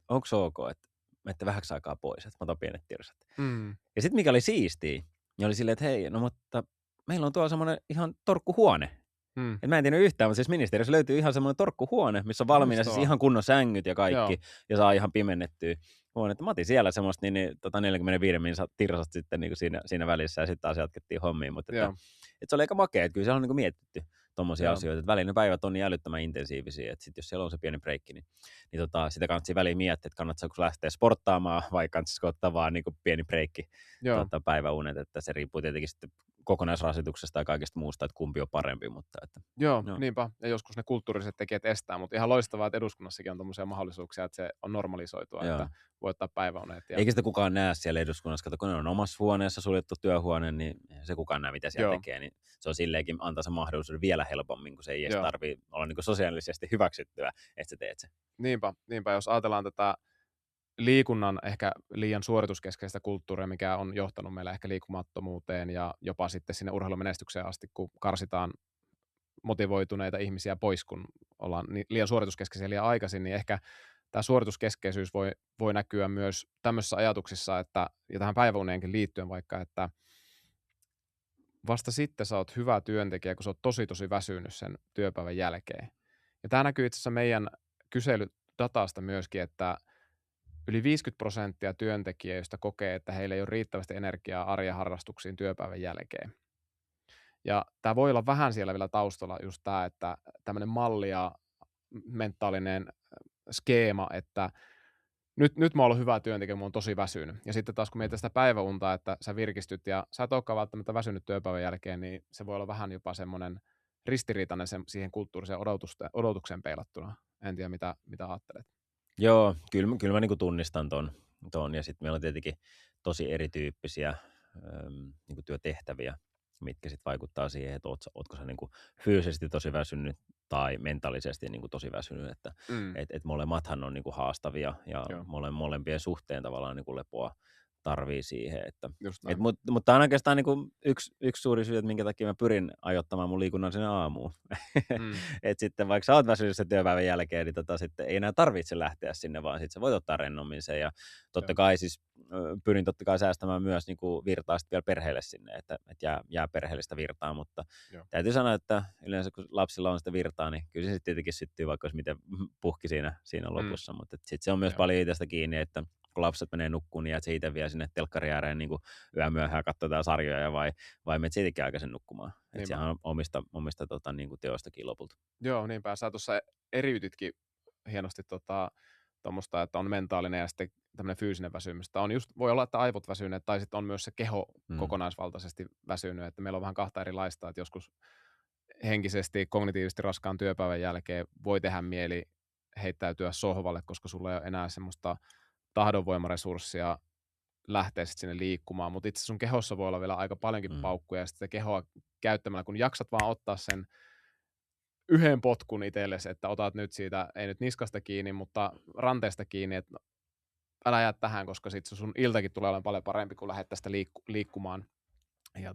onko se ok, että menette vähäksi aikaa pois, että mä otan pienet tirsat. Ja sitten mikä oli siistiä, niin oli silleen, että hei, no mutta meillä on tuolla semmoinen ihan torkkuhuone. Et mä en tiedä yhtään, mutta siis ministeriössä löytyy ihan semmoinen torkkuhuone, missä on valmiina siis ihan kunnon sängyt ja kaikki, ja saa ihan pimennettyä huonetta. Mä otin siellä semmoista 45 minuutin tirsasta sitten niin siinä välissä, ja sitten taas jatkettiin hommiin, mutta että se oli aika makea, että kyllä siellä on niin mietitty tommosia asioita, että välillä ne päivät on niin älyttömän intensiivisiä, että sit jos siellä on se pieni breikki, niin sitä kannattaa väliin miettiä, että kannattaako lähteä sporttaamaan vai kannattaisiko ottaa vaan niin pieni breikki päiväunet, että se riippuu tietenkin sitten kokonaisrasituksesta ja kaikesta muusta, että kumpi on parempi. Mutta että, niinpä, ja joskus ne kulttuuriset tekijät estää, mutta ihan loistavaa, että eduskunnassakin on tommosia mahdollisuuksia, että se on normalisoitua, että voi ottaa päiväunet. Eikä sitä kukaan näe siellä eduskunnassa, kun ne on omassa huoneessa suljettu työhuone, niin se kukaan näe, mitä siellä tekee, niin se on silleenkin antaa se mahdollisuuden vielä helpommin, kun se ei edes tarvitse olla niin kuin sosiaalisesti hyväksyttyä, että sä teet se. Niinpä, jos ajatellaan tätä liikunnan ehkä liian suorituskeskeistä kulttuuria, mikä on johtanut meillä ehkä liikumattomuuteen ja jopa sitten sinne urheilumenestykseen asti, kun karsitaan motivoituneita ihmisiä pois, kun ollaan liian suorituskeskeisiä liian aikaisin, niin ehkä tämä suorituskeskeisyys voi näkyä myös tämmöisissä ajatuksissa, että, ja tähän päiväuneenkin liittyen vaikka, että vasta sitten sä oot hyvä työntekijä, kun sä oot tosi väsynyt sen työpäivän jälkeen. Ja tämä näkyy itse asiassa meidän kyselydatasta myöskin, että yli 50% työntekijöistä kokee, että heillä ei ole riittävästi energiaa arjen harrastuksiin työpäivän jälkeen. Ja tämä voi olla vähän siellä vielä taustalla just tämä, että tämmöinen malli ja mentaalinen skeema, että nyt mä oon ollut hyvä työntekijä, mä oon tosi väsynyt. Ja sitten taas kun mietitään sitä päiväuntaa, että sä virkistyt ja sä et olekaan välttämättä väsynyt työpäivän jälkeen, niin se voi olla vähän jopa semmoinen ristiriitainen siihen kulttuuriseen odotukseen peilattuna. En tiedä, mitä ajattelet. Joo, kyllä mä niin kuin tunnistan ton. Ja sitten meillä on tietenkin tosi erityyppisiä niin kuin työtehtäviä, mitkä sitten vaikuttaa siihen, että ootko sä niin kuin fyysisesti tosi väsynyt tai mentaalisesti niin kuin tosi väsynyt. Että et molemmathan on niin kuin haastavia ja molempien suhteen tavallaan niin kuin lepoa tarvii siihen. Mutta on oikeastaan niin kuin yksi suuri syy, että minkä takia mä pyrin ajoittamaan mun liikunnan sinne aamuun. Että sitten vaikka sä oot väsynyt sen työpäivän jälkeen, niin sitten ei enää tarvitse lähteä sinne, vaan sitten sä voit ottaa rennommin sen. Ja totta kai siis pyrin säästämään myös niin kuin virtaa sitten vielä perheelle sinne, että jää perheellistä virtaa, mutta täytyy sanoa, että yleensä kun lapsilla on sitä virtaa, niin kyllä se sitten tietenkin syttyy, vaikka olisi miten puhki siinä lopussa, mutta sitten se on myös paljon itsestä kiinni, että kun lapset menee nukkuun, niin jäät se itse vielä sinne telkkari ääreen niin yömyöhään katsotaan sarjoja vai menet siitäkin aikaisin nukkumaan. Että sehän on omista niin kuin teostakin lopulta. Joo, niinpä. Sä tuossa eriytitkin hienosti tuommoista, että on mentaalinen ja sitten tämmöinen fyysinen väsymys. Voi olla, että aivot väsyneet tai sitten on myös se keho kokonaisvaltaisesti väsynyt. Että meillä on vähän kahta erilaista, että joskus henkisesti, kognitiivisesti raskaan työpäivän jälkeen voi tehdä mieli heittäytyä sohvalle, koska sulla ei ole enää semmoista tahdonvoimaresurssia lähteä sitten sinne liikkumaan, mutta itse sun kehossa voi olla vielä aika paljonkin paukkuja, ja sitten kehoa käyttämällä, kun jaksat vaan ottaa sen yhden potkun itsellesi, että otat nyt siitä, ei nyt niskasta kiinni, mutta ranteesta kiinni, että älä jää tähän, koska sitten sun iltakin tulee olemaan paljon parempi, kun lähdet tästä liikkumaan. Ja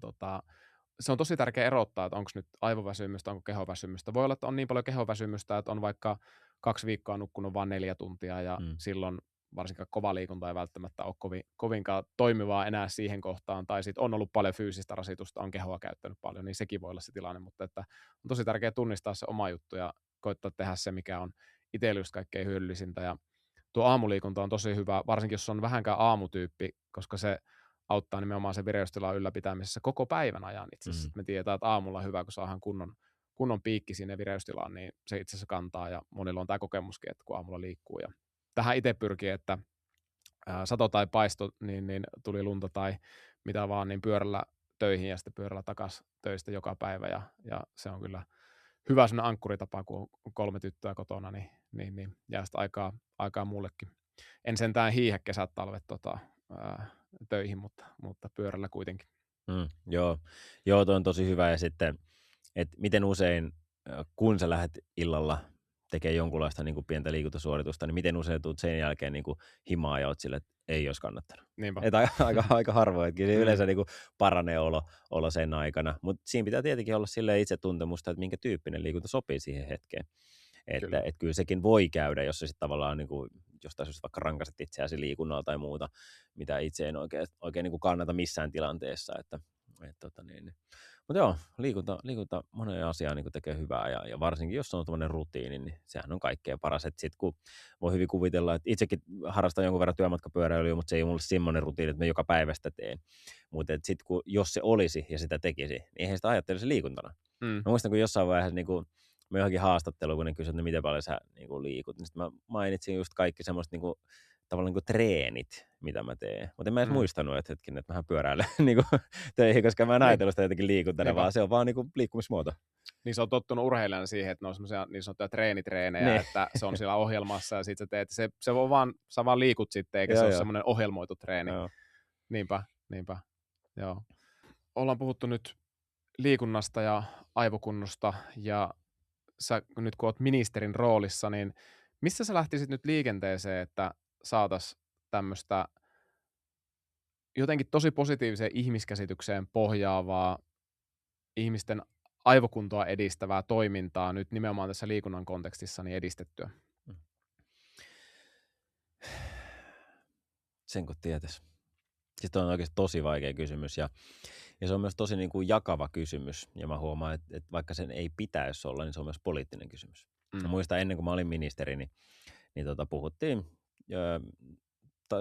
se on tosi tärkeä erottaa, että onko nyt aivoväsymystä, onko kehoväsymystä. Voi olla, että on niin paljon kehoväsymystä, että on vaikka 2 viikkoa nukkunut vain 4 tuntia, ja silloin varsinkaan kova liikunta ei välttämättä ole kovinkaan toimivaa enää siihen kohtaan, tai sitten on ollut paljon fyysistä rasitusta, on kehoa käyttänyt paljon, niin sekin voi olla se tilanne, mutta että on tosi tärkeää tunnistaa se oma juttu ja koittaa tehdä se, mikä on itselle just kaikkein hyödyllisintä, ja tuo aamuliikunta on tosi hyvä, varsinkin jos on vähänkään aamutyyppi, koska se auttaa nimenomaan sen vireystilan ylläpitämisessä koko päivän ajan itse asiassa. Me tiedetään, että aamulla on hyvä, kun saadaan kunnon piikki sinne vireystilaan, niin se itse asiassa kantaa, ja monilla on tämä kokemuskin, että kun aamulla liikkuu, ja tähän itse pyrkii, että sato tai paisto, niin tuli lunta tai mitä vaan, niin pyörällä töihin ja sitten pyörällä takaisin töistä joka päivä, ja se on kyllä hyvä sellainen ankkuritapa, kun on 3 tyttöä kotona, niin niin jää sitä aikaa mullekin. En sentään hiihä kesät, talvet töihin, mutta pyörällä kuitenkin. Joo, toi on tosi hyvä. Ja sitten, että miten usein, kun sä lähdet illalla tekee jonkunlaista niin kuin pientä liikuntasuoritusta, niin miten usein tulet sen jälkeen niin kuin himaa ja oot sille, että ei olisi kannattanut. Niinpä. Että aika harvoin, että yleensä niin kuin paranee olo sen aikana, mutta siinä pitää tietenkin olla silleen itsetuntemusta, että minkä tyyppinen liikunta sopii siihen hetkeen. Että kyllä sekin voi käydä, jos se sitten tavallaan niin kuin, jostain syystä vaikka rankaset itseäsi liikunnalla tai muuta, mitä itse en oikein niin kuin kannata missään tilanteessa. Mutta joo, liikunta monen asiaan niin tekee hyvää ja varsinkin jos on tämmöinen rutiini, niin sehän on kaikkein paras. Sitten kun voi hyvin kuvitella, että itsekin harrastan jonkun verran työmatkapyöräilyä, mutta se ei ole mulle semmoinen rutiini, että mä joka päivästä teen. Mutta sitten jos se olisi ja sitä tekisi, niin eihän sitä ajattelisi liikuntana. Mä muistan, kun jossain vaiheessa niin kuin, mä johonkin haastatteluun, kun ne kysyivät, että miten paljon sä niin kuin liikut, niin sitten mä mainitsin just kaikki semmoista niin kuin, tavallaan niin kuin treenit, mitä mä teen. Mutta en mä edes muistanut, että mähän pyöräilen niin kuin töihin, koska mä en ajatellut sitä jotenkin liikuntana, vaan se on vaan niin kuin liikkumismuoto. Niin se on tottunut urheilijana siihen, että ne on semmoisia niin sanottuja treenitreenejä, että se on siellä ohjelmassa ja sitten sä teet, sä vaan liikut sitten, eikä se ole semmoinen ohjelmoitu treeni. Joo. Niinpä. Joo. Ollaan puhuttu nyt liikunnasta ja aivokunnosta ja sä nyt kun oot ministerin roolissa, niin missä sä lähtisit nyt liikenteeseen, että saataisiin tämmöistä jotenkin tosi positiiviseen ihmiskäsitykseen pohjaavaa ihmisten aivokuntoa edistävää toimintaa nyt nimenomaan tässä liikunnan kontekstissa niin edistettyä? Sen kun tietäisi. Siis toi on oikeasti tosi vaikea kysymys ja se on myös tosi niin kuin jakava kysymys. Ja mä huomaan, että vaikka sen ei pitäisi olla, niin se on myös poliittinen kysymys. Mä muistan ennen kuin mä olin ministeri, niin puhuttiin,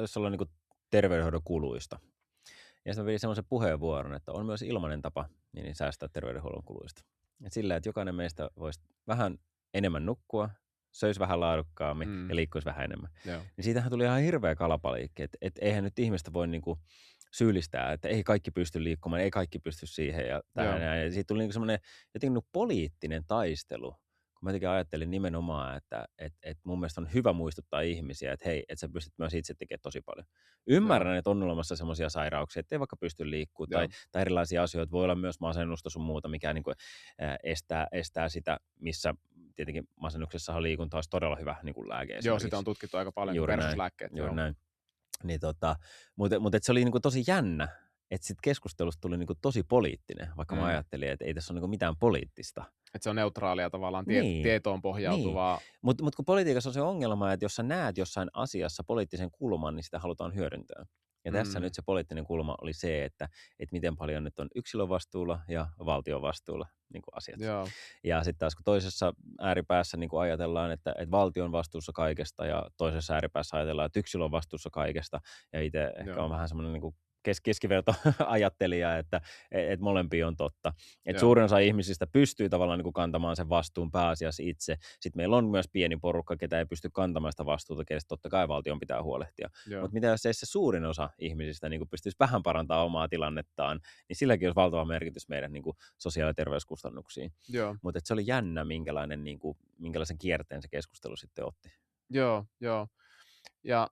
jos ollaan niin kuin terveydenhoidon kuluista. Ja sitten mä pidin semmoisen puheenvuoron, että on myös ilmainen tapa niin säästää terveydenhuollon kuluista. Et sillä, että jokainen meistä voisi vähän enemmän nukkua, söisi vähän laadukkaammin ja liikkuisi vähän enemmän. Joo. Niin siitähän tuli ihan hirveä kalapaliikki, että eihän nyt ihmistä voi niinku syyllistää, että ei kaikki pysty liikkumaan, ei kaikki pysty siihen ja tähän. Ja siitä tuli niinku semmoinen jotenkin poliittinen taistelu, kun mä jotenkin ajattelin nimenomaan, että mun mielestä on hyvä muistuttaa ihmisiä, että hei, että sä pystyt myös itse tekemään tosi paljon. Ymmärrän, että on olemassa semmoisia sairauksia, että ei vaikka pysty liikkumaan tai erilaisia asioita. Voi olla myös masennusta sun muuta, mikä niin kuin, estää sitä, missä tietenkin masennuksessahan liikunta olisi todella hyvä niin kuin lääke. Joo, sitä on tutkittu aika paljon versuslääkkeet. Juuri näin. Niin, mutta se oli niin kuin tosi jännä, että sitten keskustelusta tuli niin kuin tosi poliittinen, vaikka mä ajattelin, että ei tässä ole niin kuin mitään poliittista. Että se on neutraalia tavallaan tietoon pohjautuvaa. Niin. Mutta kun politiikassa on se ongelma, että jos sä näet jossain asiassa poliittisen kulman, niin sitä halutaan hyödyntää. Ja tässä nyt se poliittinen kulma oli se, että miten paljon nyt on yksilön vastuulla ja valtion vastuulla niin kuin asiat. Joo. Ja sitten taas kun toisessa ääripäässä niin kuin ajatellaan, että valtio on vastuussa kaikesta ja toisessa ääripäässä ajatellaan, että yksilö on vastuussa kaikesta. Ja itse ehkä on vähän semmoinen niin kuin keskiverto ajattelija, että molempia on totta. Että suurin osa ihmisistä pystyy tavallaan niin kuin kantamaan sen vastuun pääasiassa itse. Sitten meillä on myös pieni porukka, ketä ei pysty kantamaan sitä vastuuta, kenestä totta kai valtion pitää huolehtia. Mutta mitä jos se suurin osa ihmisistä niin kuin pystyisi vähän parantamaan omaa tilannettaan, niin silläkin olisi valtava merkitys meidän niin kuin sosiaali- ja terveyskustannuksiin. Mutta se oli jännä, minkälaisen kierteen se keskustelu sitten otti. Joo. Ja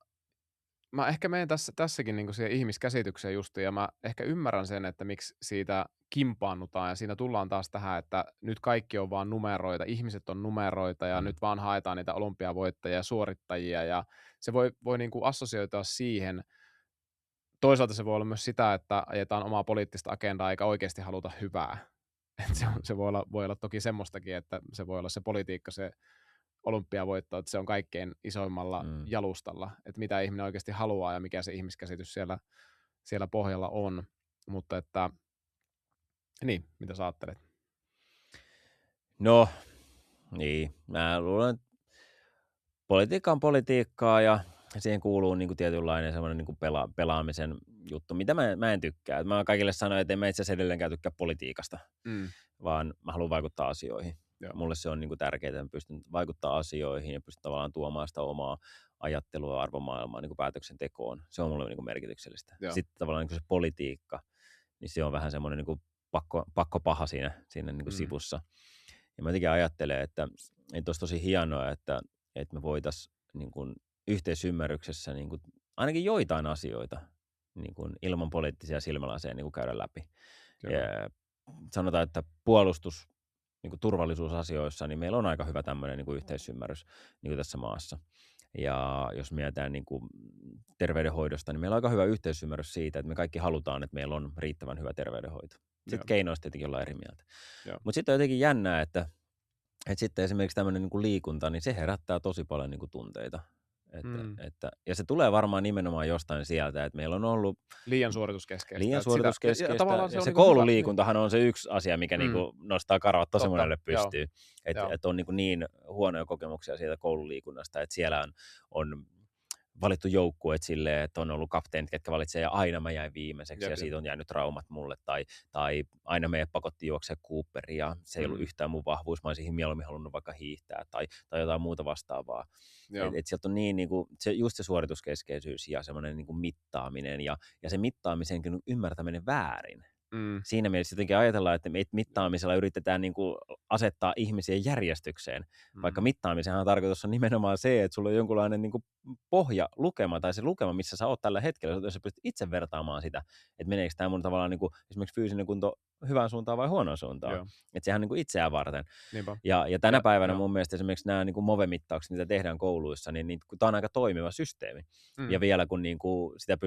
mä ehkä menen tässäkin niin kuin siihen ihmiskäsitykseen justiin, ja mä ehkä ymmärrän sen, että miksi siitä kimpaannutaan, ja siinä tullaan taas tähän, että nyt kaikki on vaan numeroita, ihmiset on numeroita, ja nyt vaan haetaan niitä olympiavoittajia ja suorittajia, ja se voi niin kuin assosioitua siihen. Toisaalta se voi olla myös sitä, että ajetaan omaa poliittista agendaa, eikä oikeasti haluta hyvää. Se voi olla toki semmoistakin, että se voi olla se politiikka, se olympiavoitto, että se on kaikkein isoimmalla jalustalla, että mitä ihminen oikeasti haluaa ja mikä se ihmiskäsitys siellä pohjalla on. Mutta että, niin, mitä sä ajattelet? No, niin, mä luulen, että politiikka on politiikkaa ja siihen kuuluu niin kuin tietynlainen semmoinen niin kuin pelaamisen juttu, mitä mä en tykkää. Mä kaikille sanoin, että en mä itse asiassa edelleenkään tykkää politiikasta, vaan mä haluan vaikuttaa asioihin. Mulle se on niin kuin tärkeää, että mä pystyn vaikuttaa asioihin ja pystyn tavallaan tuomaan sitä omaa ajattelua ja arvomaailmaa niin kuin päätöksentekoon. Se on mulle niin kuin merkityksellistä. Sitten tavallaan niin kuin se politiikka, niin se on vähän semmoinen niin kuin pakkopaha siinä niin kuin sivussa. Ja mä jotenkin ajattelen, että olisi tosi hienoa, että että me voitaisiin niin kuin yhteisymmärryksessä niin kuin ainakin joitain asioita niin kuin ilman poliittisia silmälaseja niin kuin käydä läpi. Ja sanotaan, että puolustus, niin kuin turvallisuusasioissa, niin meillä on aika hyvä tämmöinen niin kuin yhteisymmärrys niin kuin tässä maassa. Ja jos mietitään niin kuin terveydenhoidosta, niin meillä on aika hyvä yhteisymmärrys siitä, että me kaikki halutaan, että meillä on riittävän hyvä terveydenhoito. Sitten keinoista tietenkin ollaan eri mieltä. Mutta sitten on jotenkin jännää, että sitten esimerkiksi tämmöinen niin kuin liikunta, niin se herättää tosi paljon niin kuin tunteita. Ja se tulee varmaan nimenomaan jostain sieltä, että meillä on ollut liian suorituskeskeistä. Ja se koululiikuntahan on se yksi asia, mikä niinku nostaa karvat tosi monelle pystyyn. Että on niin huonoja kokemuksia siitä koululiikunnasta, että siellä on valittu joukkueet silleen, että on ollut kapteenit, ketkä valitsee ja aina mä jäin viimeiseksi ja siitä on jäänyt traumat mulle. Tai aina meidät pakotti juoksemaan Cooperia ja se ei ollut yhtään mun vahvuus. Mä olisin mieluummin halunnut vaikka hiihtää tai jotain muuta vastaavaa. Et sieltä on niinku, just se suorituskeskeisyys ja semmoinen niinku mittaaminen ja se mittaamisen ymmärtäminen väärin. Siinä mielessä jotenkin ajatellaan, että mittaamisella yritetään niin kuin asettaa ihmisiä järjestykseen, vaikka mittaamisenhan tarkoitus on nimenomaan se, että sulla on jonkunlainen niin kuin pohjalukema tai se lukema, missä sä oot tällä hetkellä, jos sä pystyt itse vertaamaan sitä, että meneekö tämä mun tavallaan niin kuin esimerkiksi fyysinen kunto hyvään suuntaan vai huonoon suuntaan. Että sehän on niin kuin itseään varten. Ja tänä päivänä mun mielestä esimerkiksi nämä niin kuin MOVE-mittaukset, mitä tehdään kouluissa, niin tämä on aika toimiva systeemi. Ja vielä kun niin kuin sitä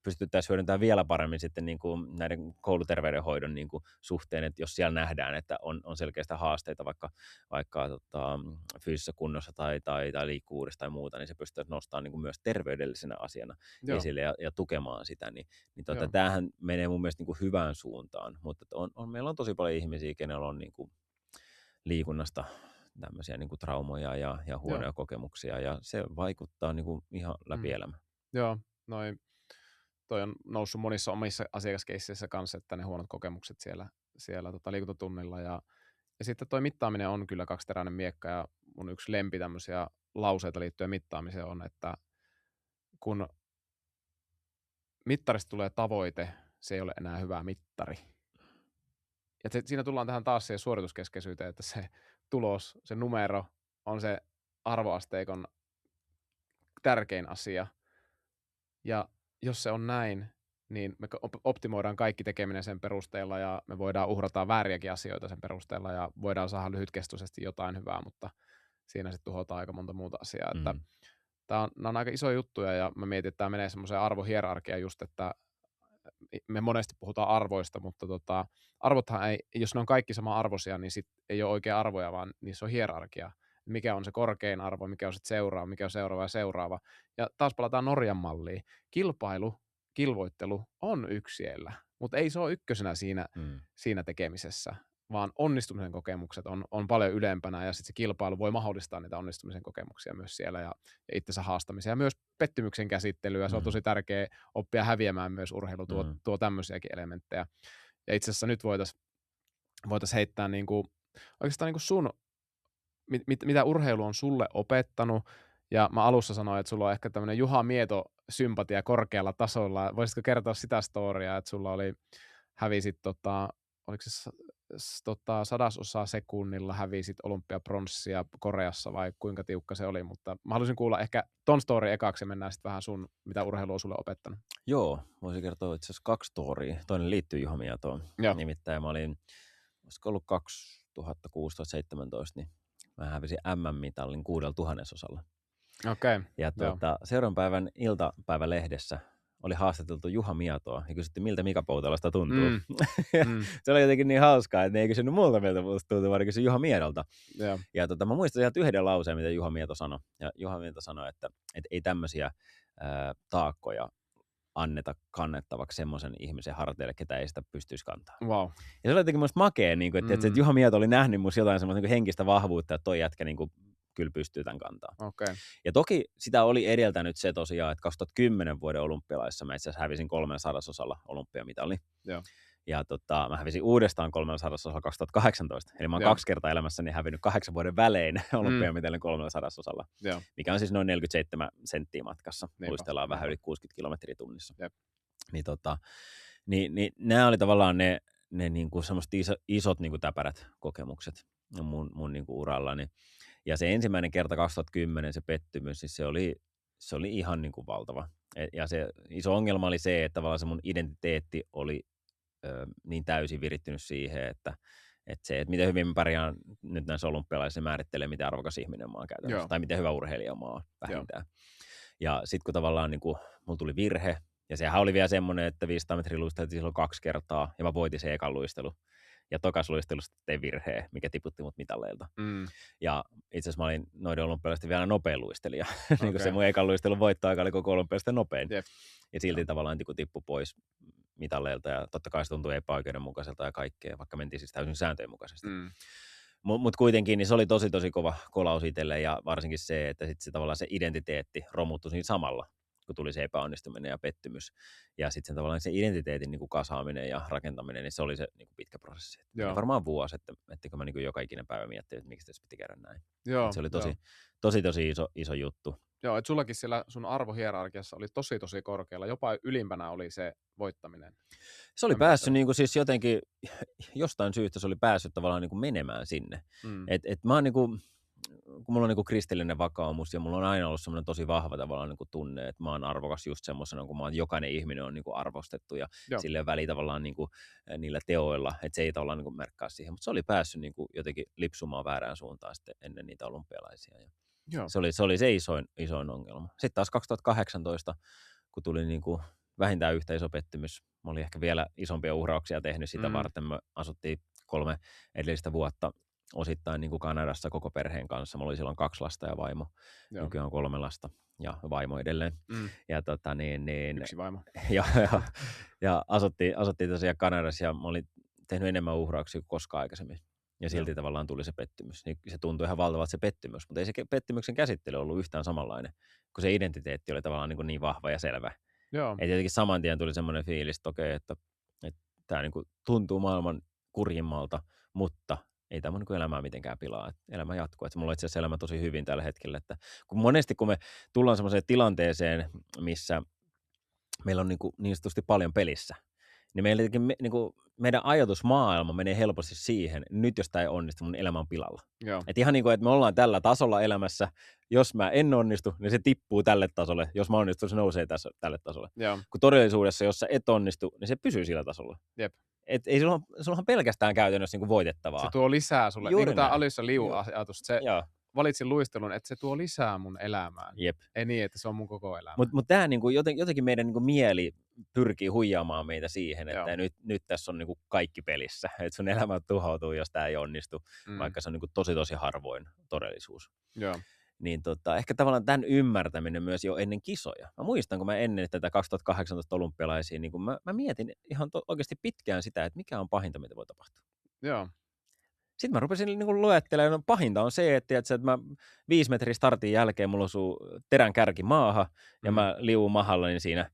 pystyttäisiin hyödyntämään vielä paremmin sitten niin kuin näiden kouluterveydenhoidon niin kuin suhteen, että jos siellä nähdään, että on selkeästi haasteita vaikka fyysisessä kunnossa tai liikkuvuudessa tai muuta, niin se pystytään nostamaan niin kuin myös terveydellisenä asiana esille ja tukemaan sitä. Tämähän menee mun mielestä niin kuin hyvään suuntaan, mutta meillä on tosi paljon ihmisiä, kenellä on niin kuin liikunnasta tämmöisiä niin kuin traumoja ja huonoja kokemuksia, ja se vaikuttaa niin kuin ihan läpi elämän. Joo, toi on noussut monissa omissa asiakaskeisseissä kanssa, että ne huonot kokemukset siellä liikuntatunnilla, ja sitten toi mittaaminen on kyllä kaksiteräinen miekka, ja mun yksi lempi tämmöisiä lauseita liittyen mittaamiseen on, että kun mittarista tulee tavoite, se ei ole enää hyvä mittari. Ja siinä tullaan tähän taas siihen suorituskeskeisyyteen, että se tulos, se numero on se arvoasteikon tärkein asia. Ja jos se on näin, niin me optimoidaan kaikki tekeminen sen perusteella ja me voidaan uhrata vääriäkin asioita sen perusteella ja voidaan saada lyhytkestoisesti jotain hyvää, mutta siinä sitten tuhotaan aika monta muuta asiaa. Että nämä on aika isoja juttuja ja mä mietin, että tämä menee semmoiseen arvohierarkiaan just, että me monesti puhutaan arvoista, mutta arvothan ei, jos ne on kaikki sama arvoisia, niin sit ei ole oikea arvoja, vaan niissä on hierarkia. Mikä on se korkein arvo, mikä on sitten seuraava, mikä on seuraava ja seuraava. Ja taas palataan Norjan malliin. Kilvoittelu on yksi siellä, mutta ei se ole ykkösenä siinä tekemisessä, vaan onnistumisen kokemukset on paljon ylempänä ja sitten se kilpailu voi mahdollistaa niitä onnistumisen kokemuksia myös siellä ja itsensä haastamisia ja myös pettymyksen käsittelyä. Se on tosi tärkeä oppia häviämään myös urheilu, tuo tämmöisiäkin elementtejä. Ja itse asiassa nyt voitaisiin heittää niinku, oikeastaan niinku sun, mitä urheilu on sulle opettanut. Ja mä alussa sanoin, että sulla on ehkä tämmöinen Juha Mieto-sympatia korkealla tasolla. Voisitko kertoa sitä storiaa, että sulla hävisit oliko se 100 sekunnilla hävisit olympiapronssia Koreassa vai kuinka tiukka se oli, mutta mä haluaisin kuulla ehkä ton story ekaksi ja mennään sitten vähän sun, mitä urheilu on sulle opettanut. Joo, voisin kertoa itse asiassa 2 storya. Toinen liittyy Juha Mietoon. Nimittäin mä olin, olisiko ollut 2016-17, niin mä hävisin MM-mitallin 6/1000. Okei. Ja seuraavan päivän iltapäivälehdessä oli haastateltu Juha Mietoa ja kysyttiin, miltä Mika Poutalasta tuntuu. Se oli jotenkin niin hauskaa, että ne ei kysynyt multa, miltä tuntuu, vaan kysyi Juha Miedolta. Ja mä muistan ihan yhden lauseen, mitä Juha Mieto sanoi. Ja Juha Mieto sanoi, että ei tämmöisiä taakkoja anneta kannettavaksi semmoisen ihmisen harteille, ketä ei sitä pystyisi kantaa. Wow. Ja se oli jotenkin musta makea, että Juha Mieto oli nähnyt musta jotain semmoista henkistä vahvuutta, että toi jätkä kyllä pystyy tämän kantaa. Okay. Ja toki sitä oli edeltänyt se tosiaan, että 2010 vuoden olympialaissa mä itse asiassa hävisin 3/100 olympiamitalli. Joo. Ja mä hävisin uudestaan 3/100 2018. Eli mä oon 2 kertaa elämässäni hävinnyt 8 vuoden välein olympiamitalin 3/100, mikä on siis noin 47 senttiä matkassa. Luistellaan vähän yli 60 kilometriä tunnissa. Niin nämä oli tavallaan ne niinku semmoiset isot niinku täpärät kokemukset mun niinku urallani. Ja se ensimmäinen kerta 2010 se pettymys, siis se oli ihan niin kuin valtava. Ja se iso ongelma oli se, että tavallaan se mun identiteetti oli niin täysin virittynyt siihen, että että miten hyvin mä pärjään nyt näissä olympialaisissa määrittelee, miten arvokas ihminen mä oon käytännössä, Joo. tai miten hyvä urheilija mä oon vähintään. Ja sitten kun tavallaan niin mulla tuli virhe, ja sehän oli vielä semmoinen, että 500 metrin luisteltiin silloin 2 kertaa, ja mä voitin sen ekan luistelu. Ja tokas luistelusta tein virheen, mikä tiputti mut mitalleilta. Ja itse asiassa mä olin noiden olympialaisten vielä nopein luistelija. Niin kuin se mun ekan luistelun voittoaika oli koko olympialaisten nopein. Jep. Ja silti tavallaan tippui pois mitalleilta, ja totta kai se tuntui epäoikeudenmukaiselta ja kaikkea, vaikka mentiin siis täysin sääntöjen mukaisesti. Mutta kuitenkin niin se oli tosi kova kolaus itselle, ja varsinkin se, että sit se tavallaan se identiteetti romuttui siinä samalla, kun tuli se epäonnistuminen ja pettymys. Ja sitten tavallaan se identiteetin niin kuin kasaaminen ja rakentaminen, niin se oli se niin kuin pitkä prosessi. Ja varmaan vuosi, että kun mä niin kuin joka ikinen päivä miettii, että miksi tässä piti käydä näin. Se oli tosi iso juttu. Joo, että sullakin siellä sun arvohierarkiassa oli tosi korkealla, jopa ylimpänä oli se voittaminen. Se oli päässyt niin kuin siis jotenkin, jostain syystä se oli päässyt tavallaan niin kuin menemään sinne. Et mä oon niin kuin, kun mulla on niin kuin kristillinen vakaumus ja mulla on aina ollut semmoinen tosi vahva tavallaan niin kuin tunne, että mä oon arvokas just semmoisena, kun mä oon, jokainen ihminen on niin kuin arvostettu ja sille väliä tavallaan niin kuin niillä teoilla, että se ei tavallaan niin kuin merkkaa siihen, mutta se oli päässyt niin kuin jotenkin lipsumaan väärään suuntaan sitten ennen niitä olympialaisia. Se oli se isoin ongelma. Sitten taas 2018, kun tuli niin kuin vähintään yhtä iso pettymys, mä olin ehkä vielä isompia uhrauksia tehnyt sitä varten. Me asuttiin 3 edellistä vuotta osittain niin kuin Kanadassa koko perheen kanssa. Mulla oli silloin 2 lasta ja vaimo. Nykyään on 3 lasta ja vaimo edelleen. Ja yksi vaimo. ja asuttiin tosiaan Kanadassa ja mä olin tehnyt enemmän uhrauksia kuin koskaan aikaisemmin. Ja silti tavallaan tuli se pettymys. Niin se tuntui ihan valtavalta se pettymys, mutta ei se pettymyksen käsittely ollut yhtään samanlainen, kun se identiteetti oli tavallaan niin vahva ja selvä. Ja tietenkin saman tien tuli semmoinen fiilis, että okei, että tämä niin tuntuu maailman kurjimmalta, mutta ei tämä mun elämää mitenkään pilaa. Että elämä jatkuu. Että mulla on itse asiassa elämä tosi hyvin tällä hetkellä. Että monesti kun me tullaan semmoiseen tilanteeseen, missä meillä on niin sanotusti paljon pelissä, niin meidän ajatusmaailma menee helposti siihen, nyt jos tämä ei onnistu, mun elämä on pilalla. Että ihan niin kuin, että me ollaan tällä tasolla elämässä, jos mä en onnistu, niin se tippuu tälle tasolle, jos mä onnistun, se nousee tälle tasolle. Kun todellisuudessa, jos sä et onnistu, niin se pysyy sillä tasolla. Et ei sulla on pelkästään käytännössä niin kuin voitettavaa. Se tuo lisää sulle, niin kuin tämä Alyssa Liu-ajatus, se valitsin luistelun, että se tuo lisää mun elämään. Ei niin, että se on mun koko elämä. Mutta tämä niin kuin jotenkin meidän niin kuin mieli pyrkii huijaamaan meitä siihen, että nyt tässä on niin kuin kaikki pelissä. Että sun elämä tuhoutuu, jos tämä ei onnistu, vaikka se on niin kuin tosi harvoin todellisuus. Niin ehkä tavallaan tämän ymmärtäminen myös jo ennen kisoja. Mä muistan, kun mä ennen tätä 2018 olympialaisia, niin kun mä mietin ihan oikeasti pitkään sitä, että mikä on pahinta, mitä voi tapahtua. Sitten mä rupesin niin kuin luettelemaan, pahinta on se, että mä 5 metrin startin jälkeen mulla osuu terän kärki maahan ja mä liuun mahallani siinä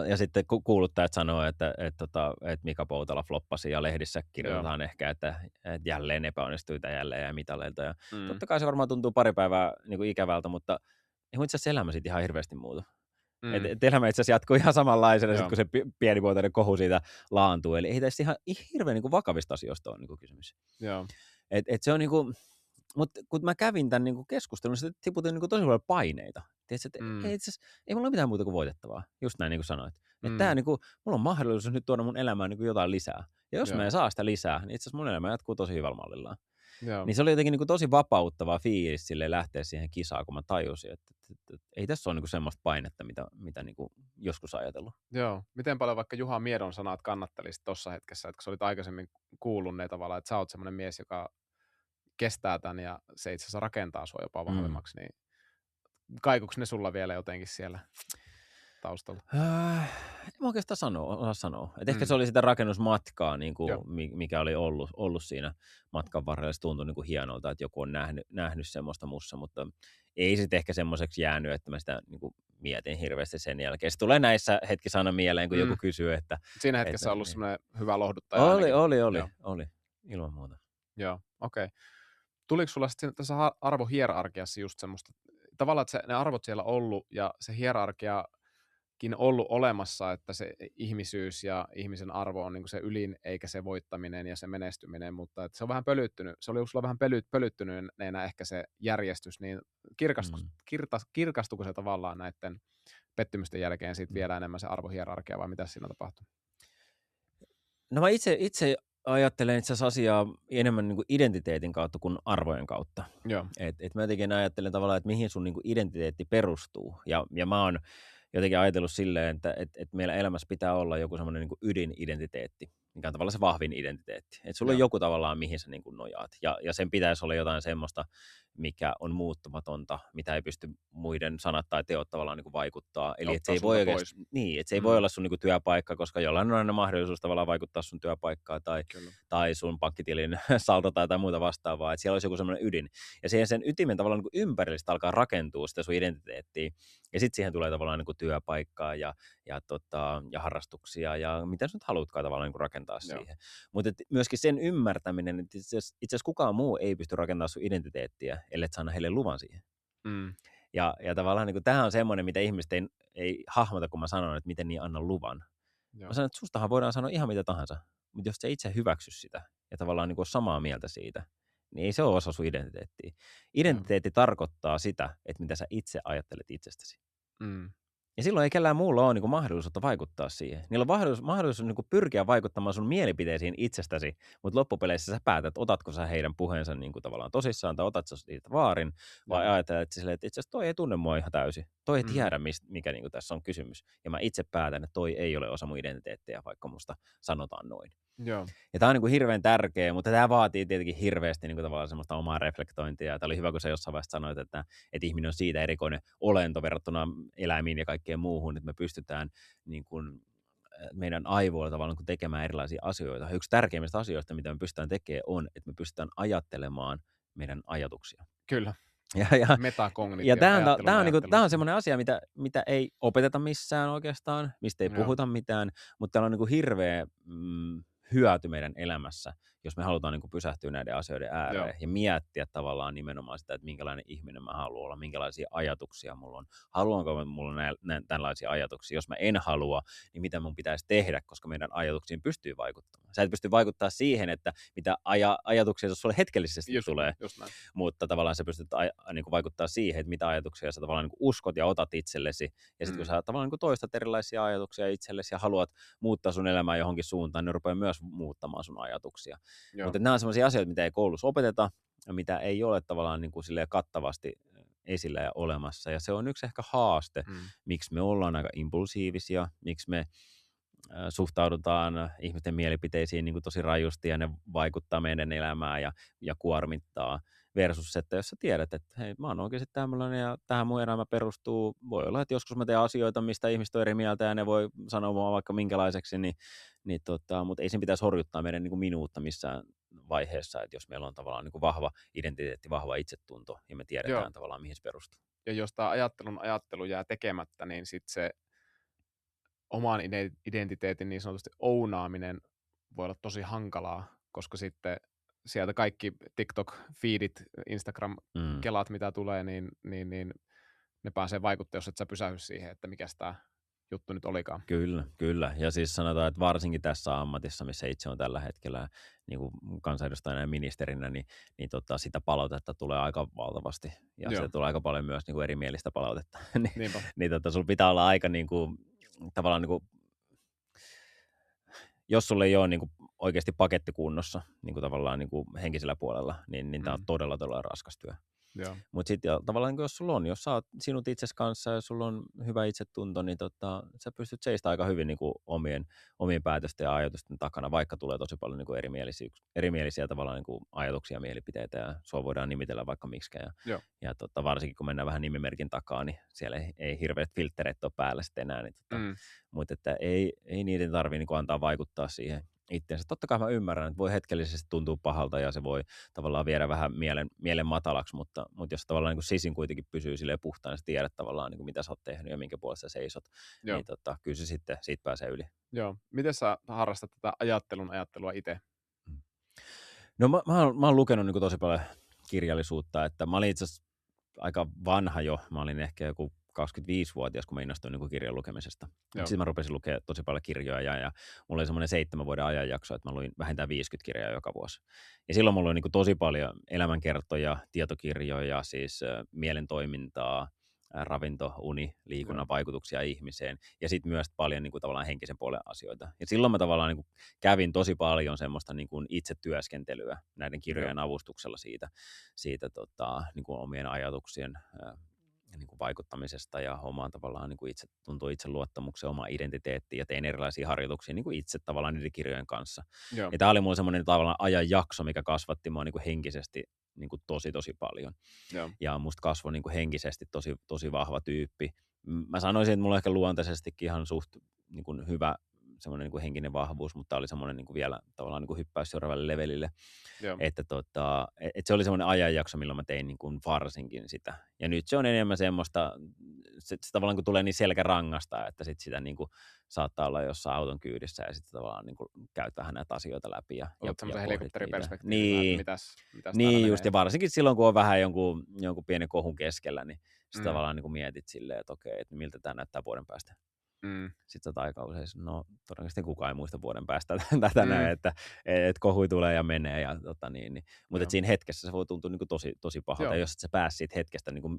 ja sitten kuuluttajat sanoo, että Mika Poutala floppasi ja lehdissä kirjoitetaan ehkä, että jälleen epäonnistui jälleen ja mitaleilta. Ja totta kai se varmaan tuntuu pari päivää niin kuin ikävältä, mutta ei mun itse asiassa elämä siitä ihan hirveästi muutu. Et elämä itse asiassa jatkuu ihan samanlaisena, sit, kun se pienimuotoinen kohu siitä laantuu. Eli ei tässä ihan hirveän niin kuin vakavista asioista ole niin kuin kysymys. Et se on niin kuin, mutta kun mä kävin tämän niin kuin keskustelun, niin tiputin niin kuin tosi paljon paineita. Tiedätkö, ei mulla ole mitään muuta kuin voitettavaa, just näin niin kuin sanoit. Että niin kuin, mulla on mahdollisuus nyt tuoda mun elämään niin kuin jotain lisää. Ja jos mä en saa sitä lisää, niin itse asiassa mun elämä jatkuu tosi hyvällä mallillaan. Niin se oli jotenkin niin kuin tosi vapauttava fiilis sille lähteä siihen kisaan, kun mä tajusin, että ei tässä ole niin kuin semmoista painetta, mitä niin kuin joskus ajatellut. Miten paljon vaikka Juha Miedon sanat kannattelisit tuossa hetkessä, että kun sä olit aikaisemmin kuullut ne tavallaan, että sä oot semmoinen mies, joka kestää tämän ja se itse asiassa rakentaa sua jopa vahvemmaksi, niin kaikuuko ne sulla vielä jotenkin siellä taustalla? En mä oikeastaan osaa sanoa. Ehkä se oli sitä rakennusmatkaa, niin kuin, mikä oli ollut siinä matkan varrella. Se tuntui niin kuin hienolta, että joku on nähnyt semmoista mussa, mutta ei sitten ehkä semmoiseksi jäänyt, että mä sitä niin kuin mietin hirveästi sen jälkeen. Se tulee näissä hetkissä aina mieleen, kun joku kysyy, että... Siinä hetkessä on ollut semmoinen hyvä lohduttaja. Oli. Ilman muuta. Okei. Tuliko sulla sitten tässä arvohierarkiassa just semmoista, tavallaan, että ne arvot siellä ollut ja se hierarkia ollut olemassa, että se ihmisyys ja ihmisen arvo on niin kuin se ylin, eikä se voittaminen ja se menestyminen, mutta että se on vähän pölyttynyt. Se oli sulla vähän pölyttyneenä ehkä se järjestys, niin kirkastuiko se tavallaan näiden pettymysten jälkeen siitä vielä enemmän se arvohierarkia, vai mitä siinä tapahtui? No mä itse ajattelen itse asiassa asiaa enemmän niin kuin identiteetin kautta kuin arvojen kautta. Joo. Et mä jotenkin ajattelen tavallaan, että mihin sun niin kuin identiteetti perustuu. Ja mä oon jotenkin ajatellut silleen, että meillä elämässä pitää olla joku semmoinen niin kuin ydinidentiteetti, mikä on tavallaan se vahvin identiteetti. Että sulla on joku tavallaan, mihin sä niin kuin nojaat. Ja sen pitäisi olla jotain semmoista, mikä on muuttumatonta, mitä ei pysty muiden sanat tai teot tavallaan niin kuin vaikuttaa. Eli että se ei voi oikeasti, että se ei voi olla sun niin kuin työpaikka, koska jollain on aina mahdollisuus tavallaan vaikuttaa sun työpaikkaan tai sun pankkitilin saldo tai muuta vastaavaa. Että siellä olisi joku semmoinen ydin. Ja sen ytimen tavallaan niin kuin ympärillä alkaa rakentua sitä sun identiteettiä. Ja sitten siihen tulee tavallaan niin kuin työpaikkaa ja harrastuksia ja mitä sä nyt haluatkaan tavallaan niin kuin rakentaa siihen. Mutta myöskin sen ymmärtäminen, että itse asiassa kukaan muu ei pysty rakentamaan sun identiteettiä, ellei et saa heille luvan siihen. Ja tavallaan niin kuin, tämähän on semmoinen, mitä ihmiset ei hahmota, kun mä sanon, että miten niin anna luvan. Mä sanon, että sustahan voidaan sanoa ihan mitä tahansa, mutta jos sä itse hyväksy sitä ja tavallaan niin kuin samaa mieltä siitä, niin ei se ole osa sun identiteettiä. Identiteetti tarkoittaa sitä, että mitä sä itse ajattelet itsestäsi. Ja silloin ei kellään muulla ole niin kuin mahdollisuutta vaikuttaa siihen. Niillä on mahdollisuus niin kuin pyrkiä vaikuttamaan sun mielipiteisiin itsestäsi, mutta loppupeleissä sä päätät, otatko sä heidän puheensa niin kuin tavallaan tosissaan tai otat sä siitä vaarin, vai ajatellaan, että itse asiassa toi ei tunne mua ihan täysin. Toi ei tiedä, mikä niin kuin tässä on kysymys. Ja mä itse päätän, että toi ei ole osa mun identiteettiä, vaikka musta sanotaan noin. Joo. Ja tämä on niin kuin hirveän tärkeä, mutta tämä vaatii tietenkin hirveästi niin kuin tavallaan semmoista omaa reflektointia. Tämä oli hyvä, kun sä jossain vaiheessa sanoit, että ihminen on siitä erikoinen olento verrattuna eläimiin ja kaikkeen muuhun, että me pystytään niin kuin meidän aivoilla tavallaan niin tekemään erilaisia asioita. Ja yksi tärkeimmistä asioista, mitä me pystytään tekemään, on, että me pystytään ajattelemaan meidän ajatuksia. Kyllä. Metakognitio. Ja tämä on semmoinen asia, mitä ei opeteta missään oikeastaan, mistä ei puhuta mitään, mutta täällä on niin kuin hirveä hyöty meidän elämässä, jos me halutaan niin kuin pysähtyä näiden asioiden ääreen ja miettiä tavallaan nimenomaan sitä, että minkälainen ihminen mä haluan olla, minkälaisia ajatuksia mulla on. Haluanko mulla tällaisia ajatuksia? Jos mä en halua, niin mitä mun pitäisi tehdä, koska meidän ajatuksiin pystyy vaikuttamaan. Sä et pysty vaikuttaa siihen, että mitä ajatuksia sulle hetkellisesti tulee, mutta tavallaan sä pystyt niin kuin vaikuttaa siihen, että mitä ajatuksia sä tavallaan niin kuin uskot ja otat itsellesi. Ja sitten kun sä tavallaan niin kuin toistat erilaisia ajatuksia itsellesi ja haluat muuttaa sun elämää johonkin suuntaan, niin rupeaa myös muuttamaan sun ajatuksia. Mutta nämä on sellaisia asioita, mitä ei koulussa opeteta ja mitä ei ole tavallaan niin kuin silleen kattavasti esillä ja olemassa. Ja se on yksi ehkä haaste, miksi me ollaan aika impulsiivisia, miksi me suhtaudutaan ihmisten mielipiteisiin niin kuin tosi rajusti ja ne vaikuttaa meidän elämään ja kuormittaa. Versus, että jos sä tiedät, että hei, mä oon oikeasti tämmöinen ja tähän mun elämä perustuu, voi olla, että joskus mä teen asioita, mistä ihmiset on eri mieltä ja ne voi sanoa mua vaikka minkälaiseksi, mutta ei sen pitäisi horjuttaa meidän niin kuin minuutta missään vaiheessa, että jos meillä on tavallaan niin kuin vahva identiteetti, vahva itsetunto ja me tiedetään tavallaan mihin se perustuu. Ja jos tämä ajattelu jää tekemättä, niin sitten se oman identiteetin niin sanotusti ounaaminen voi olla tosi hankalaa, koska sitten sieltä kaikki TikTok-feedit, Instagram-kelat, mitä tulee, niin ne pääsee vaikuttamaan, jos et sä pysähdy siihen, että mikä tämä juttu nyt olikaan. Kyllä. Ja siis sanotaan, että varsinkin tässä ammatissa, missä itse on tällä hetkellä niin kuin kansanedustajana ja ministerinä, niin sitä palautetta tulee aika valtavasti. Ja se tulee aika paljon myös niin kuin erimielistä palautetta. Sulla pitää olla aika niin kuin, tavallaan niin kuin, jos sulla ei ole niin kuin oikeasti paketti kunnossa niin kuin tavallaan niin kuin henkisellä puolella, niin tämä on todella raskas työ. Mutta sitten tavallaan jos sulla on, jos sä oot sinut itsesi kanssa ja sulla on hyvä itsetunto, niin sä pystyt seistä aika hyvin niin kuin omien päätösten ja ajatusten takana, vaikka tulee tosi paljon niin kuin erimielisiä tavallaan niin kuin ajatuksia ja mielipiteitä ja sua voidaan nimitellä vaikka miksikään. Ja varsinkin kun mennään vähän nimimerkin takaa, niin siellä ei hirveät filttereet ole päällä sitten enää. Mutta että ei niiden tarvitse niin kuin antaa vaikuttaa siihen itseensä. Totta kai mä ymmärrän, että voi hetkellisesti tuntua pahalta ja se voi tavallaan viedä vähän mielen matalaksi, mutta jos tavallaan niin kuin sisin kuitenkin pysyy silleen puhtaan, sä tiedät tavallaan niin kuin mitä sä oot tehnyt ja minkä puolesta sä seisot, niin kyllä se sitten siitä pääsee yli. Joo. Miten sä harrastat tätä ajattelua itse? No mä oon lukenut niin kuin tosi paljon kirjallisuutta, että mä olin itse asiassa aika vanha jo, mä olin ehkä joku 25-vuotias, kun mä innostuin niin kirjan lukemisesta. Joo. Sitten mä rupesin lukemaan tosi paljon kirjoja ja mulla oli semmoinen 7 vuoden ajanjakso, että mä luin vähintään 50 kirjaa joka vuosi. Ja silloin mulla oli niin tosi paljon elämänkertoja, tietokirjoja, siis mielentoimintaa, ravinto, uni, liikunnan vaikutuksia ihmiseen ja sitten myös paljon niin kuin, tavallaan henkisen puolen asioita. Ja silloin mä tavallaan niin kuin, kävin tosi paljon semmoista niin kuin, itse työskentelyä näiden kirjojen avustuksella siitä niin kuin, omien ajatuksien niin kuin, vaikuttamisesta ja omaan tavallaan niin kuin, tuntuu itseluottamuksen, omaa identiteettiin ja tein erilaisia harjoituksia niin kuin itse tavallaan niiden kirjojen kanssa. Joo. Ja tämä oli mulle semmoinen tavallaan ajanjakso, mikä kasvatti mua niin kuin, henkisesti niin kuin tosi paljon. Joo. Ja musta kasvoi niin kuin henkisesti tosi vahva tyyppi. Mä sanoisin, että mulla on ehkä luontaisestikin ihan suht niin kuin hyvä semmoinen niin kuin henkinen vahvuus, mutta oli semmoinen niin kuin vielä tavallaan niin kuin hyppäys seuraavalle levelille. Että se oli semmoinen ajanjakso, milloin mä tein niin kuin varsinkin sitä. Ja nyt se on enemmän semmoista, se tavallaan kun tulee niin selkärangasta, että sit sitä niin kuin saattaa olla jossain auton kyydissä ja sitten tavallaan niin kuin käyt vähän näitä asioita läpi. Olet semmoisen helikopteriperspektiivin, niin, mitäs niin just, ja varsinkin silloin, kun on vähän jonkun pienen kohun keskellä, niin sitten tavallaan niin kuin mietit silleen, että okei, että miltä tämä näyttää vuoden päästä. Sitten sä aika usein, no todennäköisesti kukaan ei muista vuoden päästä tätä näin, että kohui tulee ja menee. Ja, mutta siinä hetkessä se voi tuntua niin kuin tosi pahalta. Ja jos et sä pääs siitä hetkestä niin kuin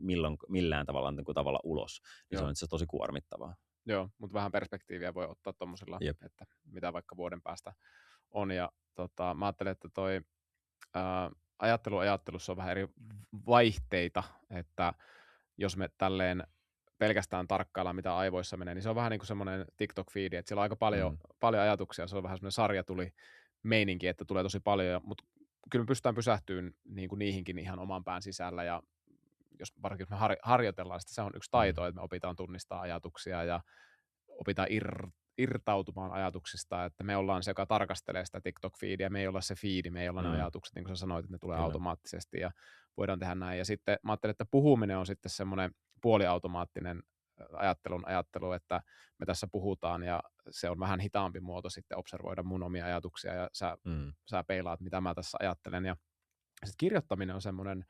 millään tavalla ulos, niin se on itse tosi kuormittavaa. Joo, mutta vähän perspektiiviä voi ottaa tuommoisilla, että mitä vaikka vuoden päästä on. Ja mä ajattelen, että toi ajattelussa on vähän eri vaihteita, että jos me tälleen pelkästään tarkkaillaan, mitä aivoissa menee, niin se on vähän niin kuin semmoinen TikTok-fiidi, että siellä on aika paljon ajatuksia, se on vähän semmoinen sarjatuli meininki, että tulee tosi paljon, mutta kyllä me pystytään pysähtymään niin kuin niihinkin ihan oman pään sisällä, ja jos varsinkin me harjoitellaan sitä, se on yksi taito, että me opitaan tunnistaa ajatuksia ja opitaan irtautumaan ajatuksista, että me ollaan se, joka tarkastelee sitä TikTok-fiidiä, me ei olla se fiidi, me ei olla ne ajatukset, niin kuin sä sanoit, että ne tulee automaattisesti ja voidaan tehdä näin. Ja sitten mä ajattelen, että puhuminen on sitten semmoinen puoliautomaattinen ajattelu, että me tässä puhutaan ja se on vähän hitaampi muoto sitten observoida mun omia ajatuksia ja sä peilaat, mitä mä tässä ajattelen. Ja sitten kirjoittaminen on semmoinen,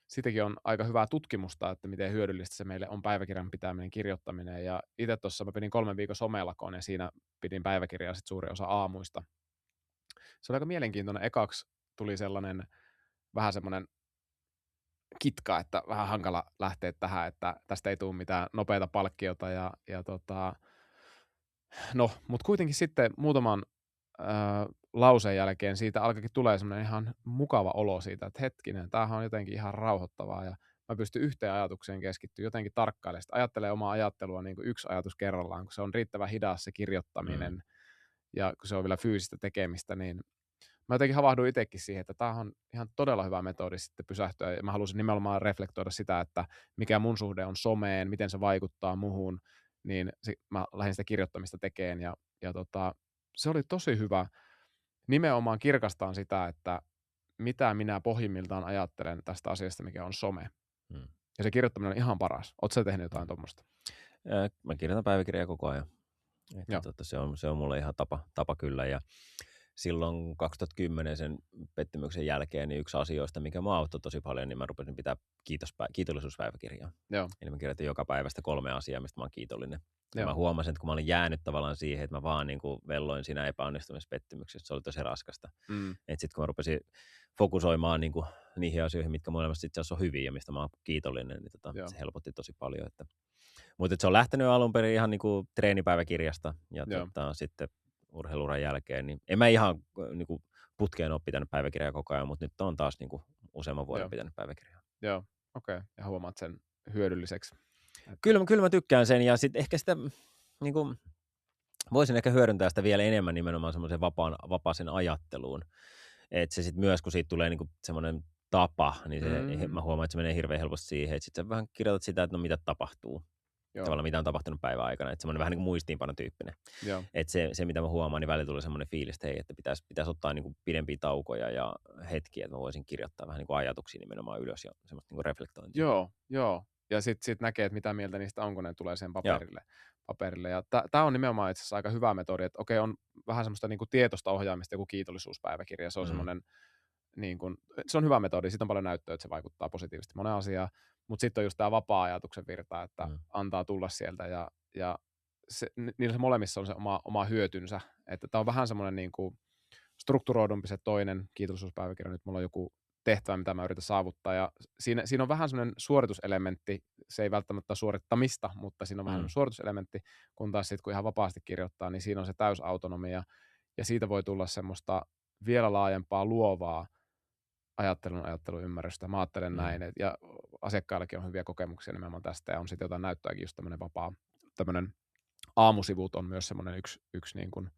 siitäkin on aika hyvää tutkimusta, että miten hyödyllistä se meille on päiväkirjan pitäminen, kirjoittaminen. Ja itse tuossa mä pidin 3 viikon somelakoon ja siinä pidin päiväkirjaa sitten suuri osa aamuista. Se oli aika mielenkiintoinen. Ekaksi tuli sellainen vähän semmoinen kitka, että vähän hankala lähteä tähän, että tästä ei tule mitään nopeata palkkiota. Mutta kuitenkin sitten muutaman lauseen jälkeen siitä alkaakin tulee semmoinen ihan mukava olo siitä, että hetkinen, tämähän on jotenkin ihan rauhoittavaa ja mä pystyn yhteen ajatukseen keskittyä jotenkin tarkkailemaan. Sitten ajattelee omaa ajattelua niin kuin yksi ajatus kerrallaan, kun se on riittävän hidas se kirjoittaminen ja kun se on vielä fyysistä tekemistä, niin mä jotenkin havahduin itsekin siihen, että tämä on ihan todella hyvä metodi sitten pysähtyä ja mä halusin nimenomaan reflektoida sitä, että mikä mun suhde on someen, miten se vaikuttaa muhun, niin mä lähdin sitä kirjoittamista tekemään ja se oli tosi hyvä. Nimenomaan kirkastaan sitä, että mitä minä pohjimmiltaan ajattelen tästä asiasta, mikä on some. Ja se kirjoittaminen on ihan paras. Oletko sä tehnyt jotain tuommoista? Mä kirjoitan päiväkirjaa koko ajan. Se on mulle ihan tapa kyllä. Ja silloin 2010 sen pettymyksen jälkeen niin yksi asioista, mikä mua auttoi tosi paljon, niin mä rupesin pitää kiitollisuuspäiväkirjaa. Eli mä kirjoitin joka päivästä 3 asiaa, mistä mä oon kiitollinen. Ja mä huomasin, että kun mä olin jäänyt tavallaan siihen, että mä vaan niin kuin velloin siinä epäonnistumispettymyksessä, se oli tosi raskasta. Että sitten kun mä rupesin fokusoimaan niin kuin niihin asioihin, mitkä mun elämässä itse asiassa on hyviä ja mistä mä oon kiitollinen, niin se helpotti tosi paljon. Mutta se on lähtenyt alun perin ihan niin kuin treenipäiväkirjasta ja sitten urheiluuran jälkeen, niin en mä ihan niin kuin putkeen ole pitänyt päiväkirjaa koko ajan, mutta nyt on taas niin kuin useamman vuoden pitänyt päiväkirjaa. Joo, okei. Ja huomaat sen hyödylliseksi. Kyllä mä tykkään sen ja sitten ehkä sitä niin kuin, voisin ehkä hyödyntää sitä vielä enemmän nimenomaan semmoisen vapaaseen ajatteluun. Että se sitten myös, kun siitä tulee niin kuin semmoinen tapa, niin mä huomaan, että se menee hirveän helposti siihen, että sitten sä vähän kirjoitat sitä, että no mitä tapahtuu. Tavallaan mitä on tapahtunut päivän aikana, että semmoinen vähän niin kuin muistiinpanotyyppinen. Että se, mitä mä huomaan, niin välillä tulee semmoinen fiilis, että hei, että pitäisi ottaa niin kuin pidempiä taukoja ja hetkiä, että mä voisin kirjoittaa vähän niin kuin ajatuksia nimenomaan ylös ja semmoista niin kuin reflektointia. Joo. Ja sitten näkee, että mitä mieltä niistä on, kun ne tulee sen paperille. Ja tämä on nimenomaan itse asiassa aika hyvä metodi, että okei, on vähän semmoista niin kuin tietoista ohjaamista, joku kiitollisuuspäiväkirja, se on semmoinen, niin kuin, se on hyvä metodi, siitä on paljon näyttöä, että se vaikuttaa positiivisesti moneen asiaan, mutta sitten on just tämä vapaa-ajatuksen virta, että antaa tulla sieltä ja niillä se molemmissa on se oma hyötynsä, että tämä on vähän semmoinen niin kuin strukturoidumpi se toinen kiitollisuuspäiväkirja, nyt mulla on joku tehtävä, mitä mä yritän saavuttaa, ja siinä on vähän semmoinen suorituselementti, se ei välttämättä suorittamista, mutta siinä on vähän suorituselementti, kun taas sitten kun ihan vapaasti kirjoittaa, niin siinä on se täysautonomia, ja siitä voi tulla semmoista vielä laajempaa luovaa ajatteluymmärrystä. Mä ajattelen näin, ja asiakkaillakin on hyviä kokemuksia nimenomaan tästä, ja on sitten jotain näyttöäkin just tämmöinen vapaa, tämmöinen aamusivut on myös semmoinen yksi niin kuin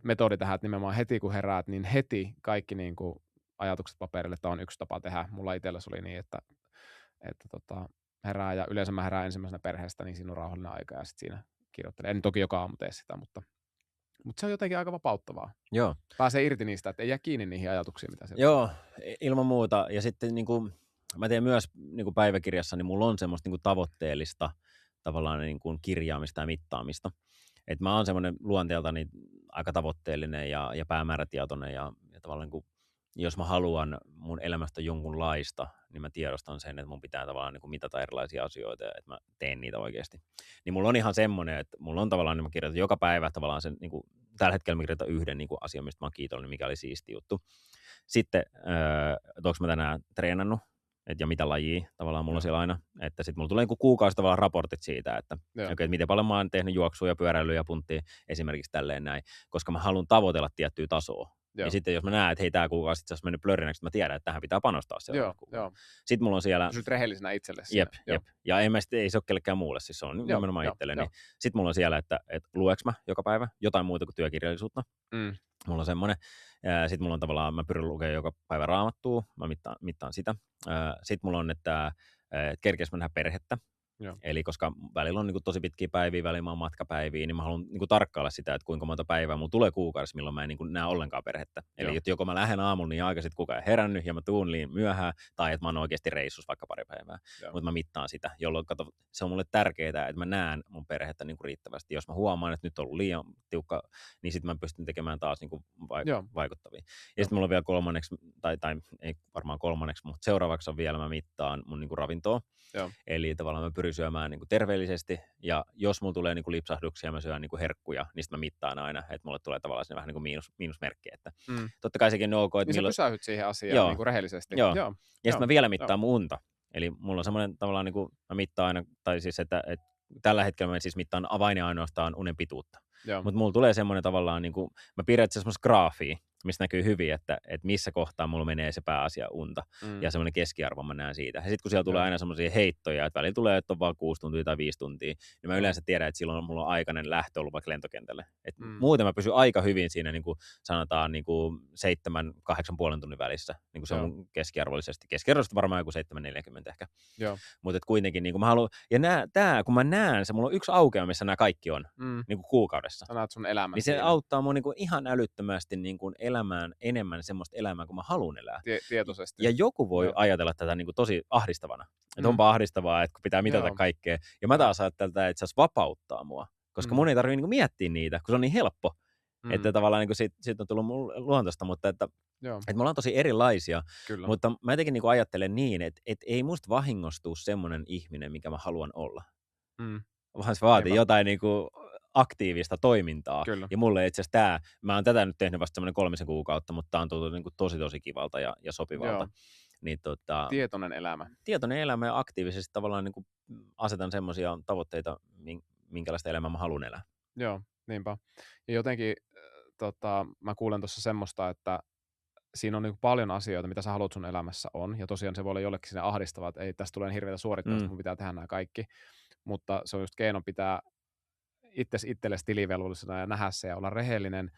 metodi tähän, että nimenomaan heti kun heräät, niin heti kaikki niin kuin ajatukset paperille, tämä on yksi tapa tehdä. Mulla itsellä oli niin, että herää, ja yleensä mä herään ensimmäisenä perheestä, niin siinä on rauhallinen aika, ja sitten siinä kirjoittelen. En toki joka aamu tee sitä, mutta se on jotenkin aika vapauttavaa. Joo. Pääsee irti niistä, että ei jää kiinni niihin ajatuksiin, mitä siellä Joo, ilman muuta. Ja sitten niin kuin, mä teen myös niin kuin päiväkirjassa, niin mulla on semmoista niin kuin tavoitteellista tavallaan niin kuin kirjaamista ja mittaamista. Et mä oon semmoinen luonteeltani aika tavoitteellinen ja päämäärätietoinen ja tavallaan niin kuin, jos mä haluan mun elämästä jonkunlaista, niin mä tiedostan sen, että mun pitää tavallaan niin kuin mitata erilaisia asioita ja että mä teen niitä oikeasti. Niin mulla on ihan semmoinen, että mulla on tavallaan, niin mä kirjoitan joka päivä tavallaan sen, niin kuin, tällä hetkellä mä kirjoitan yhden niin kuin asian, mistä mä oon kiitollinen, mikä oli siisti juttu. Sitten, onko mä tänään treenannut, ja mitä lajia tavallaan mulla on siellä aina, että sitten mulla tulee niin kuin kuukausi tavallaan raportit siitä, että okay, miten paljon mä oon tehnyt juoksuja, pyöräilyä ja punttia esimerkiksi tälleen näin, koska mä haluan tavoitella tiettyä tasoa. Ja sitten jos mä näen, että hei, tämä kuukausi itse asiassa mennyt plörinäksi, mä tiedän, että tähän pitää panostaa seuraavaksi. Sitten mulla on siellä... Pysyt rehellisenä itsellesi. Jep. Ja ei se ole kellekään muulle, siis se on nimenomaan itselleni. Sitten mulla on siellä, että lueks mä joka päivä jotain muuta kuin työkirjallisuutta. Mulla on semmoinen. Sitten mulla on tavallaan, mä pyrin lukemaan joka päivä Raamattua, mä mittaan sitä. Sitten mulla on, että kerkeäs mä nähdä perhettä. Eli koska välillä on niin kuin tosi pitkiä päiviä, välillä mä oon matkapäiviä, niin mä haluan niin kuin tarkkailla sitä, että kuinka monta päivää mulla tulee kuukaudessa, milloin mä en niin kuin näe ollenkaan perhettä. Eli että joko mä lähden aamulla niin aikaisin, että kukaan ei herännyt ja mä tuun liian myöhään, tai että mä oon oikeasti reissus vaikka pari päivää. Mutta mä mittaan sitä, jolloin se on mulle tärkeää, että mä näen mun perhettä niin kuin riittävästi. Jos mä huomaan, että nyt on ollut liian tiukka, niin sitten mä pystyn tekemään taas niin kuin vaikuttavia. Ja sitten mulla on vielä kolmanneksi, tai ei varmaan kolmanneksi, mutta seuraavaksi on vielä mä mittaan mun niin kuin ravintoa. Eli tavallaan mä pyrin syömään niin kuin terveellisesti, ja jos mulla tulee niin kuin lipsahduksia, mä syön niin kuin herkkuja, niin sitten mä mittaan aina, että mulle tulee tavallaan sinne vähän niin kuin miinusmerkki. Että totta kai sekin on ok. Että niin sä pysähyt siihen asiaan niin kuin rehellisesti. Ja sitten mä vielä mittaan mun unta. Eli mulla on semmoinen tavallaan, niin kuin mä mittaan aina, tai siis, että tällä hetkellä mä siis mittaan vain ja ainoastaan unen pituutta. Mutta mulla tulee semmoinen tavallaan, niin kuin, mä piirrän semmoista graafia, mistä näkyy hyvin, että missä kohtaa mulla menee se pääasia unta. Ja semmoinen keskiarvo mä näen siitä. Ja sitten kun siellä tulee aina semmoisia heittoja, että välillä tulee, että on vaan 6 tuntia tai 5 tuntia, niin mä yleensä tiedän, että silloin mulla on aikainen lähtö ollut vaikka lentokentälle. Muuten mä pysyn aika hyvin siinä, niin kuin sanotaan, niin kuin 7-8,5 tunnin välissä. Niin kuin se on keskiarvollisesti. Keskiarvollisesti varmaan joku 7,40 ehkä. Mutta kuitenkin niin kuin mä haluan, ja kun mä näen, se mulla on yksi aukea, missä nämä kaikki on niin kuin kuukaudessa. Sä näet sun elämän niin se auttaa mua niin kuin ihan älyttömästi niin kuin elämään enemmän semmoista elämää, kuin mä haluan elää. Tietoisesti. Ja joku voi ajatella tätä niin kuin tosi ahdistavana. Että onpa ahdistavaa, että pitää mitata kaikkea. Ja mä taas ajattelen, että se vapauttaa mua. Koska mun ei tarvitse niin kuin miettiä niitä, kun se on niin helppo. Että tavallaan niin kuin siitä on tullut luontoista, mutta että me ollaan tosi erilaisia. Kyllä. Mutta mä jotenkin niin kuin ajattelen niin, että ei musta vahingostuu semmoinen ihminen, mikä mä haluan olla. Vaan se vaatii jotain niin kuin aktiivista toimintaa. Kyllä. Ja mulle itse asiassa mä oon tätä nyt tehnyt vasta semmoinen 3 kuukautta, mutta tää on tullut niin kuin tosi kivalta ja sopivalta. Niin, tietoinen elämä. Tietoinen elämä ja aktiivisesti tavallaan niin kuin asetan semmoisia tavoitteita, minkälaista elämää mä haluan elää. Joo, niinpä. Ja jotenkin mä kuulen tuossa semmoista, että siinä on niin paljon asioita, mitä sä haluat sun elämässä on. Ja tosiaan se voi olla jollekin sinne ahdistavaa, että ei tästä tulee hirveätä suorittamista, mun pitää tehdä nämä kaikki. Mutta se on just keino pitää itsellesi tilivelvollisena ja nähdä se ja olla rehellinen.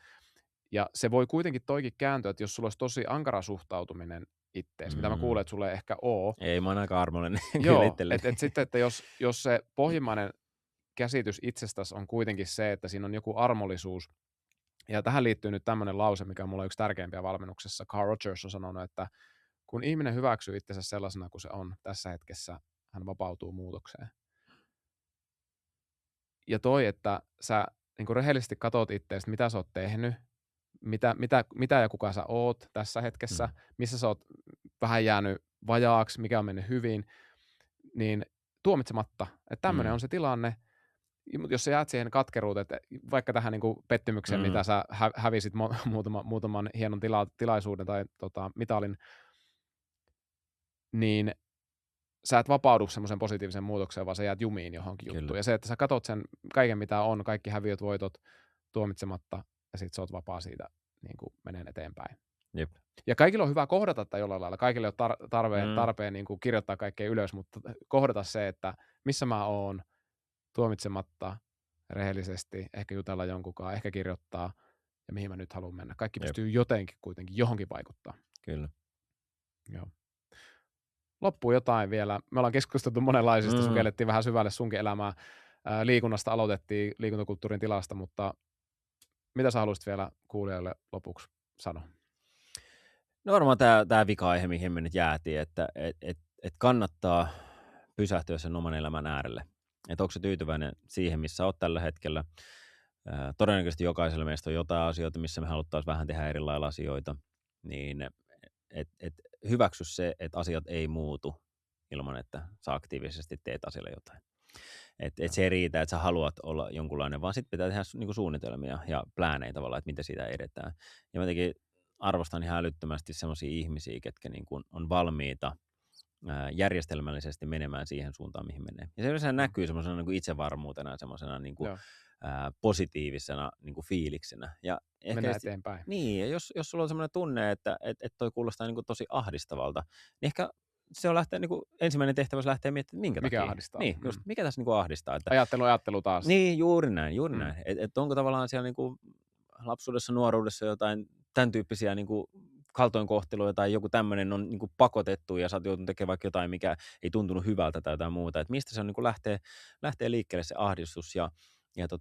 Ja se voi kuitenkin toikin kääntyä, että jos sulla olisi tosi ankara suhtautuminen itteesi, mitä mä kuulen, että sulle ei ehkä ole. Ei, mä oon aika armollinen. Joo, että sitten, että jos se pohjimmainen käsitys itsestäsi on kuitenkin se, että siinä on joku armollisuus, ja tähän liittyy nyt tämmöinen lause, mikä on mulla yksi tärkeimpiä valmennuksessa. Carl Rogers on sanonut, että kun ihminen hyväksyy itsensä sellaisena kuin se on tässä hetkessä, hän vapautuu muutokseen. Ja että sä niin kuin rehellisesti katot itseäsi, mitä sä oot tehnyt, mitä ja kuka sä oot tässä hetkessä, missä sä oot vähän jäänyt vajaaksi, mikä on mennyt hyvin, niin tuomitsematta, että tämmöinen on se tilanne, mutta jos sä jäät siihen katkeruuteen, että vaikka tähän niin kuin pettymykseen, mitä sä hävisit muutaman hienon tilaisuuden tai mitalin, niin sä et vapaudu semmoisen positiivisen muutokseen, vaan sä jäät jumiin johonkin juttuun. Ja se, että sä katot sen kaiken, mitä on, kaikki häviöt, voitot tuomitsematta, ja sit sä oot vapaa siitä niin kuin meneen eteenpäin. Jep. Ja kaikilla on hyvä kohdata tätä jollain lailla. Kaikille on tarpeen niin kuin kirjoittaa kaikkea ylös, mutta kohdata se, että missä mä oon tuomitsematta rehellisesti, ehkä jutella jonkunkaan, ehkä kirjoittaa, ja mihin mä nyt haluan mennä. Kaikki pystyy jotenkin kuitenkin johonkin vaikuttaa. Kyllä. Joo. Loppuu jotain vielä. Me ollaan keskusteltu monenlaisista, sukellettiin vähän syvälle sunkin elämää. Liikunnasta aloitettiin, liikuntakulttuurin tilasta, mutta mitä sä haluaisit vielä kuulijoille lopuksi sanoa? No varmaan tämä vika-aihe, mihin me nyt jäätiin, että et kannattaa pysähtyä sen oman elämän äärelle. Että onko se tyytyväinen siihen, missä olet tällä hetkellä. Todennäköisesti jokaisella meistä on jotain asioita, missä me haluttaisiin vähän tehdä eri lailla asioita. Niin et hyväksy se, että asiat ei muutu ilman, että sä aktiivisesti teet asialle jotain. Et se ei riitä, että sä haluat olla jonkunlainen, vaan sitten pitää tehdä niinku suunnitelmia ja pläänejä tavallaan, että miten siitä edetään. Ja mä jotenkin arvostan ihan älyttömästi sellaisia ihmisiä, ketkä niin kuin on valmiita järjestelmällisesti menemään siihen suuntaan, mihin menee. Ja se yleensä näkyy semmoisena niin kuin itsevarmuutena ja semmoisena niin kuin, positiivisena niin kuin fiiliksenä. Ja mennään eteenpäin. Niin, ja jos sulla on semmoinen tunne, että toi kuulostaa niin kuin tosi ahdistavalta, niin ehkä se on niin kuin, ensimmäinen tehtävä lähtee miettimään, minkä mikä takia. ahdistaa. Niin, just, mikä tässä niin kuin ahdistaa. Että, ajattelu taas. Niin, juuri näin. Että onko tavallaan siellä niin kuin lapsuudessa, nuoruudessa jotain tämän tyyppisiä niin kuin kaltoinkohteluja tai joku tämmöinen on niin kuin pakotettu ja sä oot joutunut tekemään vaikka jotain, mikä ei tuntunut hyvältä tai jotain muuta. Että mistä se on niin kuin lähtee liikkeelle se ahdistus ja että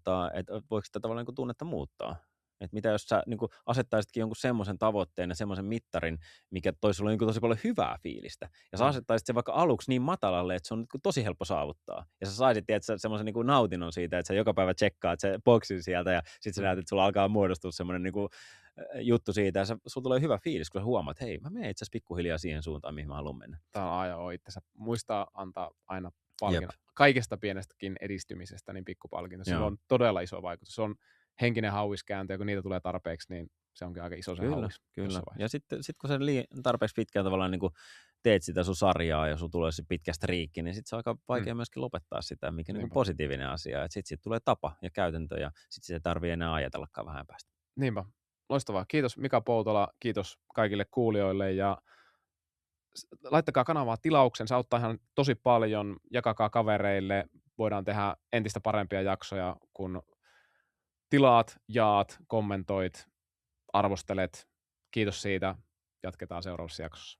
voiko sitä tavallaan niin kuin tunnetta muuttaa. Että mitä jos sä niin kuin asettaisitkin jonkun semmoisen tavoitteen ja semmoisen mittarin, mikä toisi sulle niin kuin tosi paljon hyvää fiilistä. Ja sä asettaisit sen vaikka aluksi niin matalalle, että se on niin kuin tosi helppo saavuttaa. Ja sä saisit semmoisen niin kuin nautinnon siitä, että sä joka päivä tsekkaat se boksin sieltä ja sit sä näet, että sulla alkaa muodostua semmoinen niin kuin juttu siitä ja sulla tulee hyvä fiilis, kun sä huomaat, että hei, mä menen itse asiassa pikkuhiljaa siihen suuntaan, mihin mä haluan mennä. Tämä on aina itsensä. Muistaa antaa aina palkinnon. Kaikesta pienestäkin edistymisestä niin pikkupalkinto. Se on todella iso vaikutus. Se on henkinen hauiskääntö, ja kun niitä tulee tarpeeksi, niin se onkin aika iso se hauis. Kyllä. Ja sitten kun sä tarpeeksi pitkään tavallaan niin kuin teet sitä sun sarjaa ja sun tulee se pitkä striikki, niin sitten se on aika vaikea myöskin lopettaa sitä, mikä on niin positiivinen asia. Että sitten tulee tapa ja käytäntö ja sitten sitä ei tarvitse enää ajatellakaan vähän päästä. Niinpä. Loistavaa. Kiitos Mika Poutola, kiitos kaikille kuulijoille ja laittakaa kanavaa tilauksen, se auttaa ihan tosi paljon, jakakaa kavereille, voidaan tehdä entistä parempia jaksoja, kun tilaat, jaat, kommentoit, arvostelet. Kiitos siitä, jatketaan seuraavassa jaksossa.